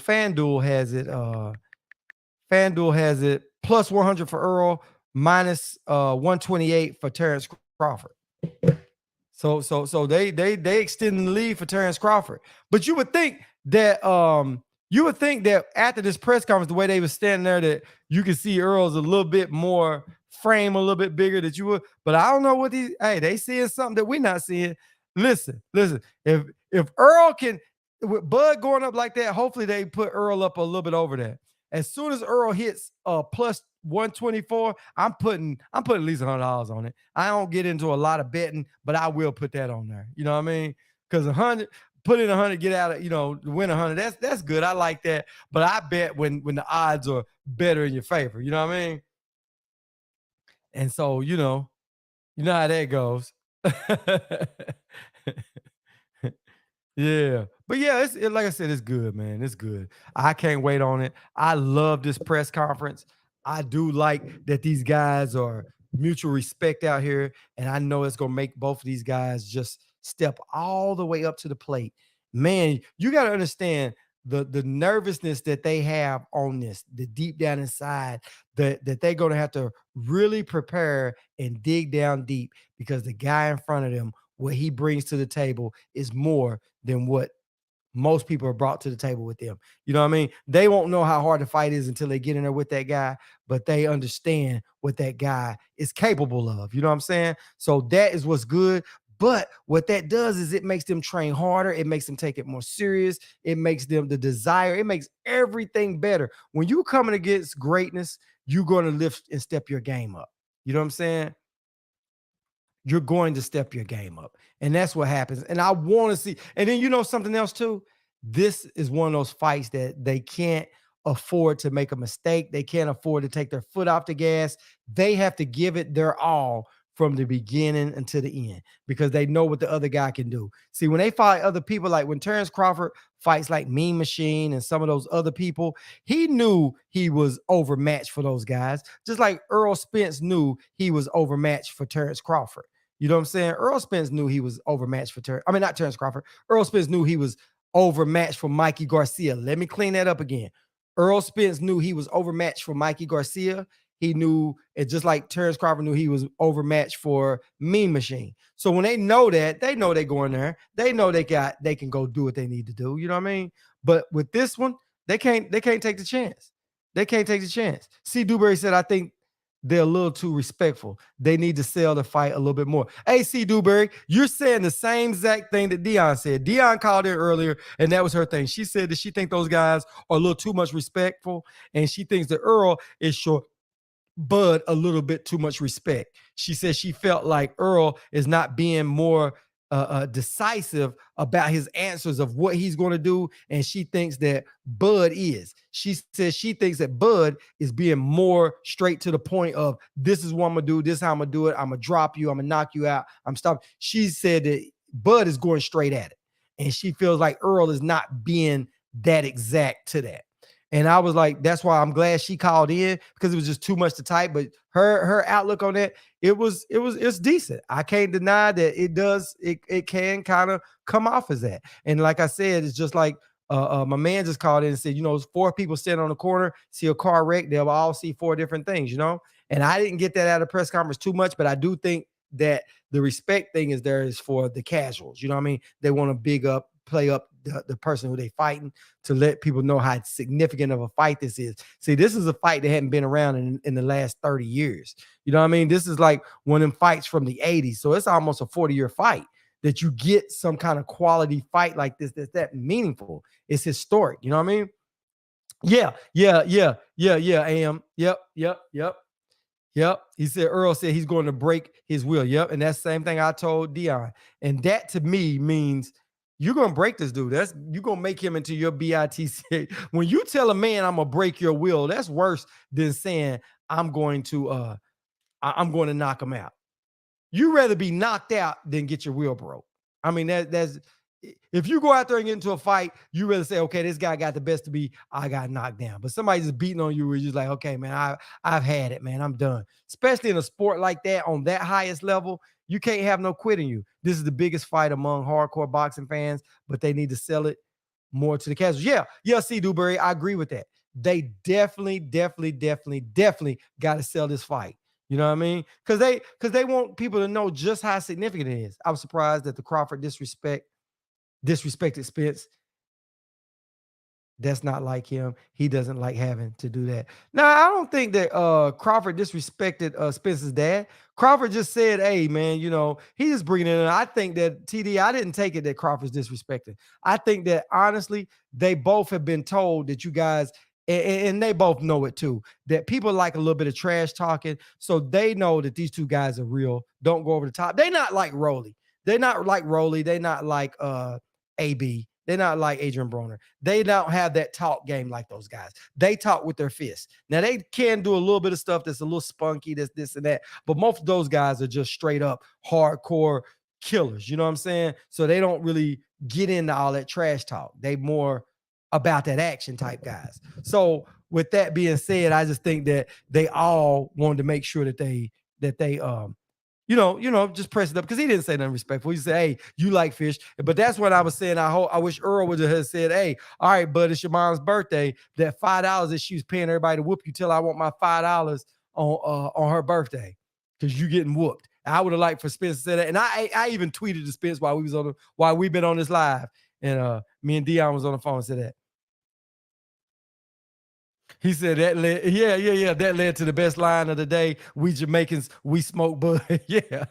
FanDuel has it plus 100 for Earl, minus 128 for Terrence Crawford. So they extending the lead for Terrence Crawford. But you would think that after this press conference, the way they was standing there, that you could see Earl's a little bit more frame, a little bit bigger that you would. But I don't know what they seeing something that we're not seeing. Listen. If Earl can, with Bud going up like that, hopefully they put Earl up a little bit over that. As soon as Earl hits plus 124, I'm putting at least $100 on it. I don't get into a lot of betting, but I will put that on there. You know what I mean? Because 100, put in 100, get out of, win 100. That's good. I like that. But I bet when the odds are better in your favor. You know what I mean? And so, you know how that goes. Yeah. But yeah, like I said, it's good, man. It's good. I can't wait on it. I love this press conference. I do like that these guys are mutual respect out here. And I know it's going to make both of these guys just step all the way up to the plate. Man, you got to understand the nervousness that they have on this, the deep down inside, that they're going to have to really prepare and dig down deep, because the guy in front of them, what he brings to the table is more than what most people are brought to the table with them. You know what I mean? They won't know how hard the fight is until they get in there with that guy, but they understand what that guy is capable of. You know what I'm saying? So that is what's good. But what that does is it makes them train harder. It makes them take it more serious. It makes them the desire. It makes everything better. When you coming against greatness, you're going to lift and step your game up. You know what I'm saying? You're going to step your game up. And that's what happens. And I want to see. And then something else too. This is one of those fights that they can't afford to make a mistake. They can't afford to take their foot off the gas. They have to give it their all from the beginning until the end, because they know what the other guy can do. See, when they fight other people, like when Terrence Crawford fights like Mean Machine and some of those other people, he knew he was overmatched for those guys, just like Earl Spence knew he was overmatched for Terrence Crawford. You know what I'm saying? Earl Spence knew he was overmatched for not Terrence Crawford. Earl Spence knew he was overmatched for Mikey Garcia. Let me clean that up again. Earl Spence knew he was overmatched for Mikey Garcia. He knew it, just like Terrence Crawford knew he was overmatched for Mean Machine. So when they know that, they know they go in there. They know they can go do what they need to do. You know what I mean? But with this one, they can't take the chance. They can't take the chance. C. Dewberry said, I think they're a little too respectful. They need to sell the fight a little bit more. Hey, C. Dewberry, you're saying the same exact thing that Dion said. Dion called in earlier, and that was her thing. She said that she thinks those guys are a little too much respectful, and she thinks that Earl is short Bud a little bit too much respect. She said she felt like Earl is not being more decisive about his answers of what he's going to do, and she thinks that Bud is. She says she thinks that Bud is being more straight to the point of, this is what I'm going to do, this is how I'm going to do it, I'm going to drop you, I'm going to knock you out, I'm stopping. She said that Bud is going straight at it, and she feels like Earl is not being that exact to that. And I was like, that's why I'm glad she called in, because it was just too much to type. But her outlook on that, it's decent. I can't deny that it can kind of come off as that. And like I said, it's just like my man just called in and said, four people standing on the corner, see a car wreck, they'll all see four different things, And I didn't get that out of press conference too much, but I do think that the respect thing is for the casuals. You know what I mean? They want to play up the person who they fighting, to let people know how significant of a fight this is. See, this is a fight that hadn't been around in the last 30 years. You know what I mean? This is like one of them fights from the 80s. So it's almost a 40-year fight that you get some kind of quality fight like this, that's that meaningful. It's historic. You know what I mean? Yeah. Am. Yep. He said, Earl said he's going to break his will. Yep. And that's the same thing I told Dion. And that to me means you're going to break this dude. You're going to make him into your BITC. When you tell a man, I'm going to break your will, that's worse than saying I'm going to knock him out. You rather be knocked out than get your will broke. I mean, that's if you go out there and get into a fight, you really say, okay, this guy got the best of me. I got knocked down. But somebody just beating on you where you're just like, okay, man, I've had it, man. I'm done. Especially in a sport like that, on that highest level, you can't have no quitting you. This is the biggest fight among hardcore boxing fans, but they need to sell it more to the casuals. Yeah, C. Dewberry, I agree with that. They definitely got to sell this fight. You know what I mean? Because they want people to know just how significant it is. I was surprised that the Crawford disrespected Spence. That's not like him. He doesn't like having to do that. Now, I don't think that Crawford disrespected Spence's dad. Crawford just said, hey, man, you know, he just bringing it in. I think that, TD, I didn't take it that Crawford's disrespected. I think that, honestly, they both have been told that you guys, and they both know it too, that people like a little bit of trash talking. So they know that these two guys are real. Don't go over the top. They're not like Rolly. They're not like Rolly. They're not like AB. They're not like Adrian Broner. They don't have that talk game like those guys. They talk with their fists. Now, they can do a little bit of stuff that's a little spunky, this and that, but most of those guys are just straight up hardcore killers. You know what I'm saying? So they don't really get into all that trash talk. They more about that action type guys. So with that being said, I just think that they all wanted to make sure that they just press it up, because he didn't say nothing respectful. He said, hey, you like fish. But that's what I was saying. I wish Earl would have said, hey, all right, bud, it's your mom's birthday. That $5 that she was paying everybody to whoop you till I want my $5 on her birthday, because you getting whooped. I would have liked for Spence to say that. And I even tweeted to Spence while we've been on this live. And me and Dion was on the phone and said that. He said that led, that led to the best line of the day. We Jamaicans, we smoke bud. Yeah.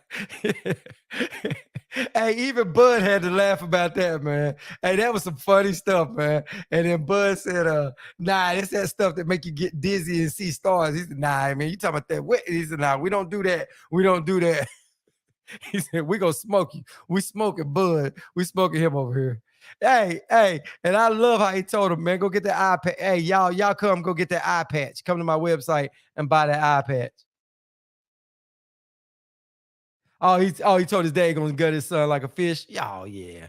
Hey, even Bud had to laugh about that, man. Hey, that was some funny stuff, man. And then Bud said, nah, it's that stuff that make you get dizzy and see stars. He said, nah, man, you talking about that? What? He said, nah, we don't do that. We don't do that. He said, we gonna smoke you. We smoking Bud. We smoking him over here. Hey, and I love how he told him, man, go get that eye patch. Hey, y'all come go get that eye patch. Come to my website and buy that eye patch. He told his dad gonna gut his son like a fish. Oh, yeah.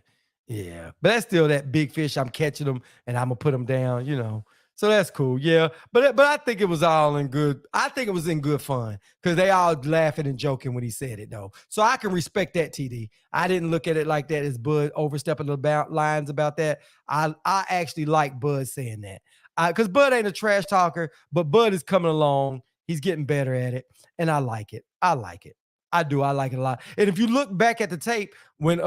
But that's still that big fish. I'm catching them and I'm gonna put them down, you know. So that's cool, yeah. But I think it was all in good. I think it was in good fun, because they all laughing and joking when he said it, though. So I can respect that, TD. I didn't look at it like that as Bud overstepping the lines about that. I actually like Bud saying that, because Bud ain't a trash talker, but Bud is coming along. He's getting better at it, and I like it. I do. I like it a lot. And if you look back at the tape when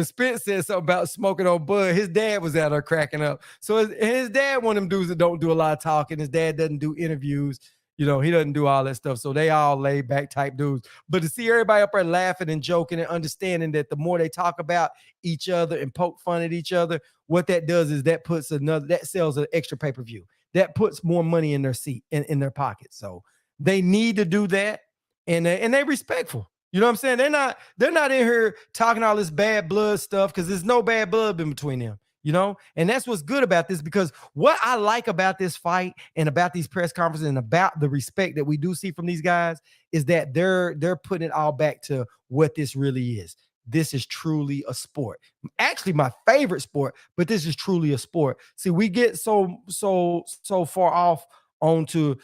Spence said something about smoking on Bud, his dad was out there cracking up. So his dad one of them dudes that don't do a lot of talking. His dad doesn't do interviews. You know, he doesn't do all that stuff. So they all laid back type dudes. But to see everybody up there laughing and joking and understanding that the more they talk about each other and poke fun at each other, what that does is that sells an extra pay-per-view. That puts more money in their seat, in their pocket. So they need to do that. And they respectful. You know what I'm saying? They're not in here talking all this bad blood stuff, because there's no bad blood in between them, you know? And that's what's good about this, because what I like about this fight and about these press conferences and about the respect that we do see from these guys is that they're putting it all back to what this really is. This is truly a sport. Actually, my favorite sport, but this is truly a sport. See, we get so far off onto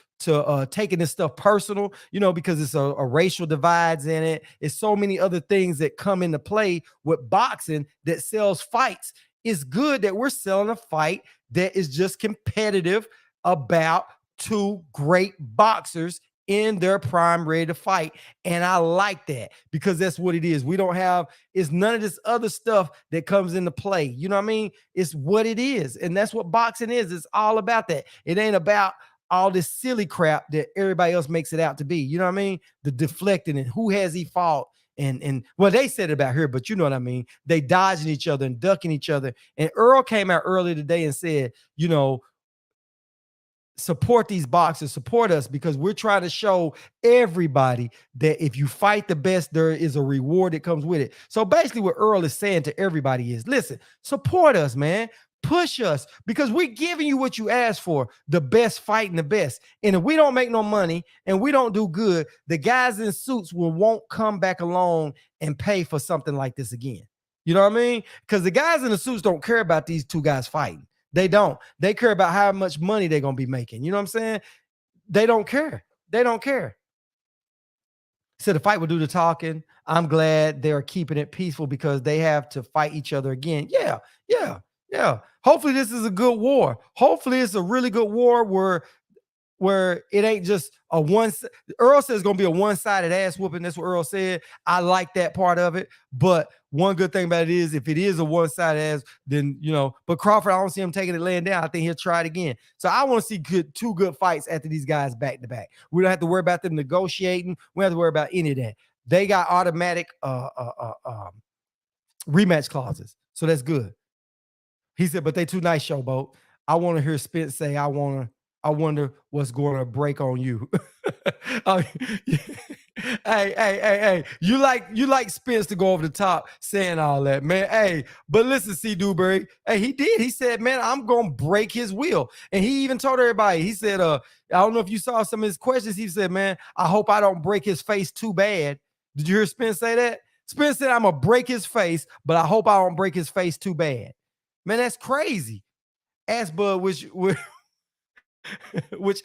taking this stuff personal, you know, because it's a racial divides in it. It's so many other things that come into play with boxing that sells fights. It's good that we're selling a fight that is just competitive about two great boxers in their prime, ready to fight. And I like that, because that's what it is. It's none of this other stuff that comes into play. You know what I mean? It's what it is. And that's what boxing is. It's all about that. It ain't about all this silly crap that everybody else makes it out to be. You know what I mean? The deflecting and who has he fought. And well, they said it about her, but you know what I mean? They dodging each other and ducking each other. And Earl came out earlier today and said, you know, support these boxers, support us, because we're trying to show everybody that if you fight the best, there is a reward that comes with it. So basically what Earl is saying to everybody is, listen, support us, man. Push us, because we're giving you what you asked for, the best fighting the best. And if we don't make no money and we don't do good, the guys in suits won't come back along and pay for something like this again. You know what I mean? Because the guys in the suits don't care about these two guys fighting. They don't. They care about how much money they're gonna be making. You know what I'm saying? They don't care. They don't care. So the fight will do the talking. I'm glad they're keeping it peaceful because they have to fight each other again. Yeah, yeah, yeah. Hopefully this is a good war. Hopefully it's a really good war where it ain't just a one. Earl says it's gonna be a one-sided ass whooping. That's what Earl said. I like that part of it. But one good thing about it is if it is a one-sided ass, then but Crawford, I don't see him taking it laying down. I think he'll try it again. So I want to see two good fights after these guys back to back. We don't have to worry about them negotiating. We don't have to worry about any of that. They got automatic rematch clauses. So that's good. He said, but they too nice, Showboat. I want to hear Spence say, I wonder what's going to break on you. Hey. You like Spence to go over the top saying all that, man. Hey, but listen, C. Dewberry. Hey, he did. He said, man, I'm going to break his will. And he even told everybody, he said, I don't know if you saw some of his questions. He said, man, I hope I don't break his face too bad. Did you hear Spence say that? Spence said, I'm going to break his face, but I hope I don't break his face too bad. Man, that's crazy. Ask Bud which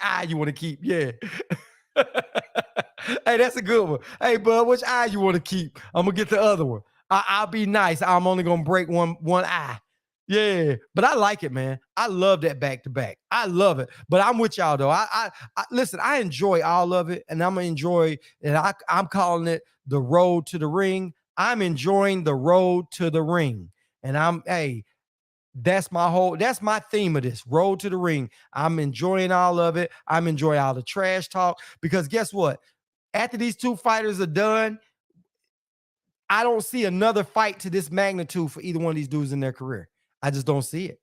eye you want to keep. Yeah. Hey, that's a good one. Hey, Bud, which eye you want to keep? I'm going to get the other one. I'll be nice. I'm only going to break one eye. Yeah, but I like it, man. I love that back-to-back. I love it. But I'm with y'all, though. I listen, I enjoy all of it, and I'm going to enjoy, and I'm calling it the road to the ring. I'm enjoying the road to the ring. And that's my theme of this road to the ring. I'm enjoying all of it. I'm enjoying all the trash talk because guess what? After these two fighters are done, I don't see another fight to this magnitude for either one of these dudes in their career. I just don't see it.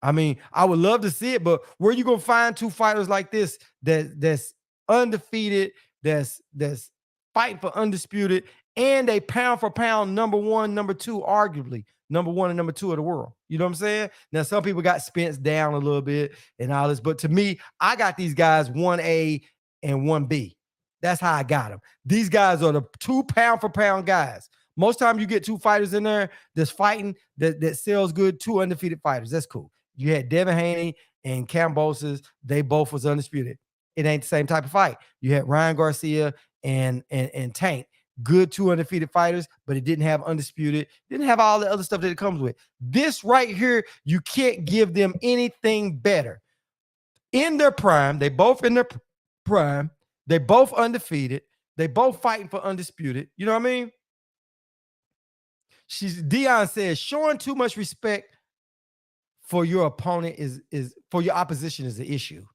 I mean, I would love to see it, but where you gonna find two fighters like this that's undefeated, that's fighting for undisputed, and a pound for pound number one, number two, arguably number one and number two of the world. You know what I'm saying? Now, some people got Spence down a little bit and all this, but to me, I got these guys 1A and 1B. That's how I got them. These guys are the 2 pound for pound guys. Most time you get two fighters in there that's fighting that sells good, 2 undefeated fighters. That's cool. You had Devin Haney and Cambosis. They both was undisputed. It ain't the same type of fight. You had Ryan Garcia and Tank. Good 2 undefeated fighters, but it didn't have undisputed. Didn't have all the other stuff that it comes with. This right here, you can't give them anything better. In their prime, they both in their prime. They both undefeated. They both fighting for undisputed. You know what I mean? Dion says showing too much respect for your opponent is for your opposition is the issue.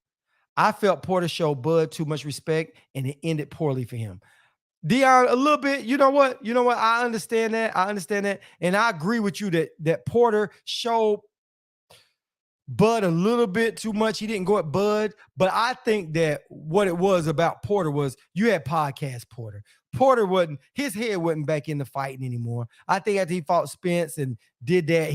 I felt Porter showed Bud too much respect and it ended poorly for him. Dion, a little bit, you know what? I understand that. And I agree with you that Porter showed Bud a little bit too much. He didn't go at Bud, but I think that what it was about Porter was you had podcast Porter. Porter his head wasn't back in the fighting anymore. I think after he fought Spence and did that,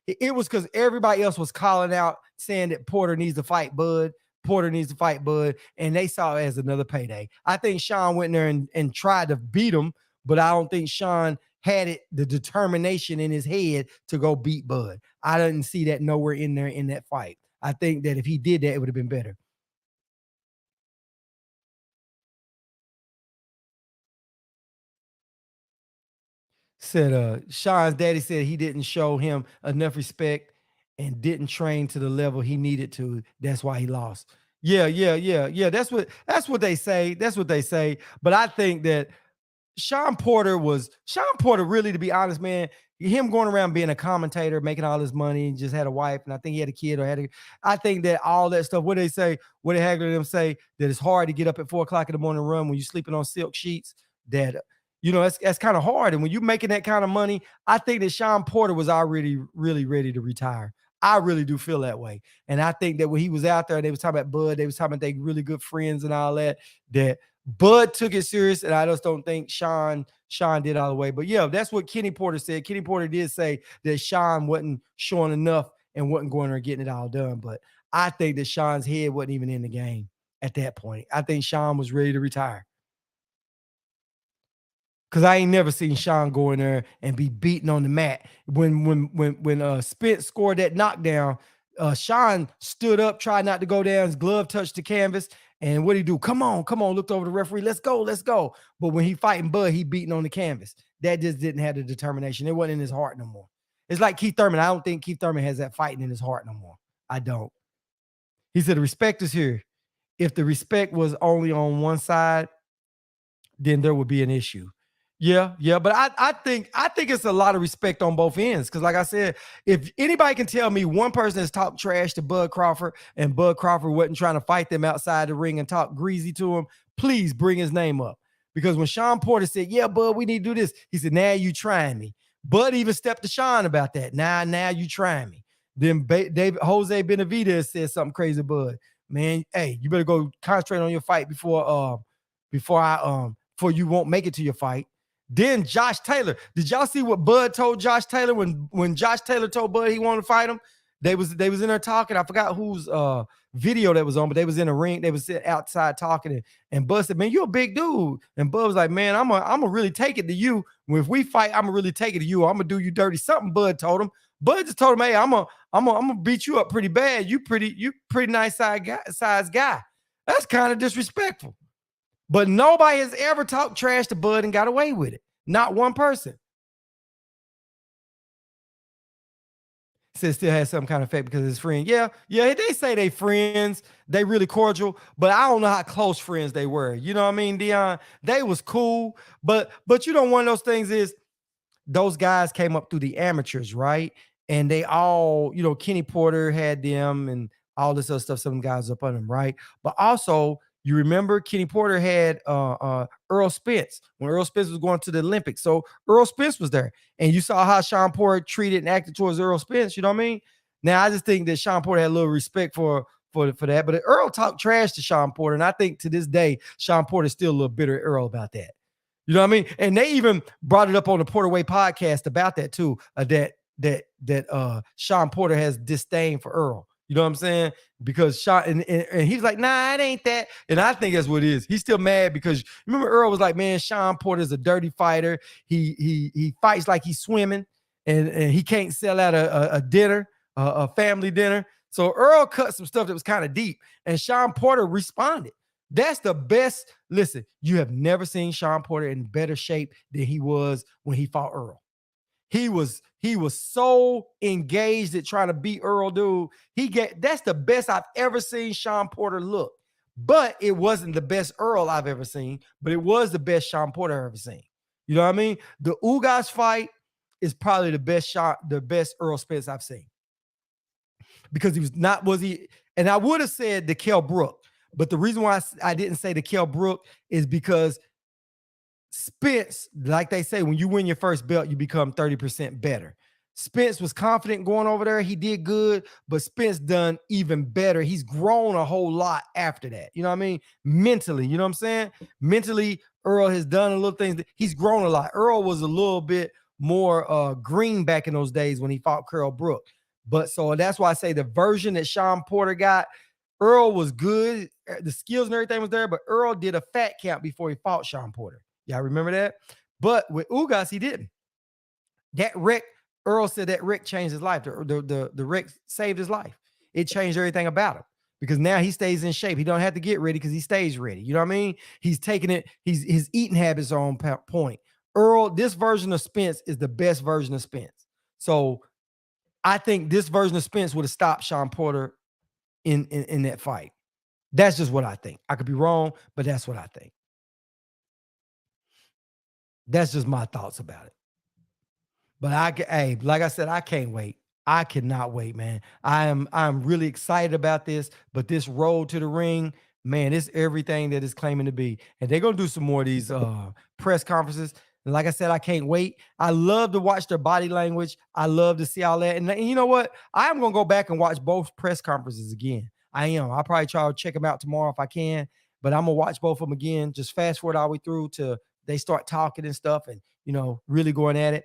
it was because everybody else was calling out saying that Porter needs to fight Bud. Porter needs to fight Bud, and they saw it as another payday. I think Sean went there and tried to beat him, but I don't think Sean had the determination in his head to go beat Bud. I didn't see that nowhere in there in that fight. I think that if he did that, it would have been better. Said Sean's daddy said he didn't show him enough respect and didn't train to the level he needed to. That's why he lost. Yeah. That's what they say. That's what they say. But I think that Sean Porter, really, to be honest, man, him going around being a commentator, making all this money, and just had a wife, and I think he had a kid I think that all that stuff, what they Hagler and them say, that it's hard to get up at 4:00 in the morning and run when you're sleeping on silk sheets, that, that's kind of hard. And when you're making that kind of money, I think that Sean Porter was already really ready to retire. I really do feel that way. And I think that when he was out there, they was talking about Bud, they was talking about they really good friends and all that Bud took it serious, and I just don't think Sean did all the way. But yeah, that's what Kenny Porter said. Kenny Porter did say that Sean wasn't showing enough and wasn't going there and getting it all done. But I think that Sean's head wasn't even in the game at that point. I think Sean was ready to retire. Cause I ain't never seen Sean go in there and be beaten on the mat. When Spence scored that knockdown, Sean stood up, tried not to go down. His glove touched the canvas. And what did he do? Come on, looked over the referee. Let's go. But when he fighting Bud, he beating on the canvas. That just didn't have the determination. It wasn't in his heart no more. It's like Keith Thurman. I don't think Keith Thurman has that fighting in his heart no more. I don't. He said the respect is here. If the respect was only on one side, then there would be an issue. Yeah. But I think it's a lot of respect on both ends. Because like I said, if anybody can tell me one person has talked trash to Bud Crawford and Bud Crawford wasn't trying to fight them outside the ring and talk greasy to him, please bring his name up. Because when Sean Porter said, yeah, Bud, we need to do this, he said, now you trying me. Bud even stepped to Sean about that. Now you trying me. Then Jose Benavidez said something crazy to Bud. Man, hey, you better go concentrate on your fight before you won't make it to your fight. Then Josh Taylor. Did y'all see what Bud told Josh Taylor when Josh Taylor told Bud he wanted to fight him? They was in there talking. I forgot whose video that was on, but they was in a ring. They was sitting outside talking, and Bud said, "Man, you're a big dude." And Bud was like, "Man, I'm gonna really take it to you. If we fight, I'm gonna really take it to you. I'm gonna do you dirty." Something Bud told him. Bud just told him, "Hey, I'm gonna beat you up pretty bad. You pretty nice size guy." That's kind of disrespectful. But nobody has ever talked trash to Bud and got away with it. Not one person. Says still has some kind of effect because of his friend. Yeah, they say they friends. They really cordial, but I don't know how close friends they were. You know what I mean, Dion? They was cool, but you know, one of those things is those guys came up through the amateurs, right? And they all, you know, Kenny Porter had them and all this other stuff, some guys up on them, right? But also, you remember Kenny Porter had Earl Spence when Earl Spence was going to the Olympics. So Earl Spence was there. And you saw how Sean Porter treated and acted towards Earl Spence. You know what I mean? Now, I just think that Sean Porter had a little respect for that. But Earl talked trash to Sean Porter. And I think to this day, Sean Porter is still a little bitter at Earl about that. You know what I mean? And they even brought it up on the Porter Way podcast about that too, that Sean Porter has disdain for Earl. You know what I'm saying? Because Sean and he's like, nah, it ain't that. And I think that's what it is. He's still mad because remember Earl was like, man, Sean Porter's a dirty fighter. He fights like he's swimming, and he can't sell out a dinner, a family dinner. So Earl cut some stuff that was kind of deep, and Sean Porter responded. That's the best. Listen, you have never seen Sean Porter in better shape than he was when he fought Earl. He was so engaged at trying to beat Earl, dude. That's the best I've ever seen Sean Porter look. But it wasn't the best Earl I've ever seen, but it was the best Sean Porter I've ever seen. You know what I mean? The Ugas fight is probably the best Earl Spence I've seen. Because and I would have said the Kell Brook, but the reason why I didn't say the Kell Brook is because Spence, like they say, when you win your first belt, you become 30% better. Spence was confident going over there. He did good, but Spence done even better. He's grown a whole lot after that. You know what I mean? Mentally, you know what I'm saying? Mentally, Earl has done a little things. He's grown a lot. Earl was a little bit more green back in those days when he fought Kell Brook. But so that's why I say the version that Sean Porter got, Earl was good. The skills and everything was there, but Earl did a fat count before he fought Sean Porter. Y'all remember that? But with Ugas, he didn't. That wreck, Earl said that wreck changed his life. The wreck saved his life. It changed everything about him because now he stays in shape. He don't have to get ready because he stays ready. You know what I mean? He's taking it. His eating habits are on point. Earl, this version of Spence is the best version of Spence. So I think this version of Spence would have stopped Sean Porter in that fight. That's just what I think. I could be wrong, but that's what I think. That's just my thoughts about it. But like I said, I can't wait. I cannot wait, man. I'm really excited about this, but this road to the ring, man, it's everything that it's claiming to be. And they're going to do some more of these press conferences. And like I said, I can't wait. I love to watch their body language. I love to see all that. And you know what? I am going to go back and watch both press conferences again. I am. I'll probably try to check them out tomorrow if I can, but I'm going to watch both of them again. Just fast forward all the way through to they start talking and stuff and, you know, really going at it.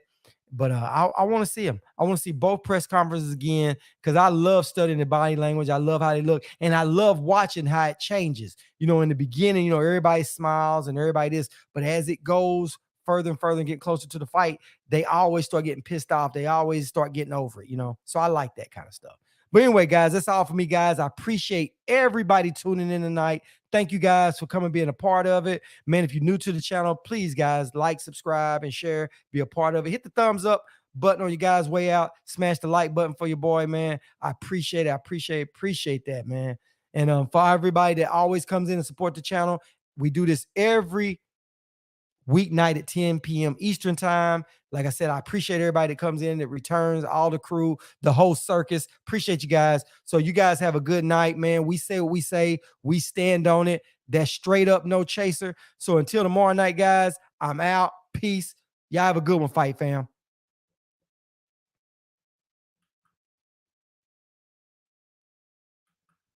But I want to see them. I want to see both press conferences again because I love studying the body language. I love how they look. And I love watching how it changes. You know, in the beginning, you know, everybody smiles and everybody this. But as it goes further and further and get closer to the fight, they always start getting pissed off. They always start getting over it, you know? So I like that kind of stuff. But anyway, guys, that's all for me, guys. I appreciate everybody tuning in tonight. Thank you guys for coming, being a part of it. Man, if you're new to the channel, please, guys, like, subscribe, and share. Be a part of it. Hit the thumbs up button on your guys' way out. Smash the like button for your boy, man. I appreciate it. I appreciate that, man. And for everybody that always comes in and support the channel, we do this every weeknight at 10 p.m. Eastern time. Like I said, I appreciate everybody that comes in, that returns, all the crew, the whole circus. Appreciate you guys. So you guys have a good night, man. We say what we say. We stand on it. That's straight up, no chaser. So until tomorrow night, guys, I'm out. Peace. Y'all have a good one, fight fam.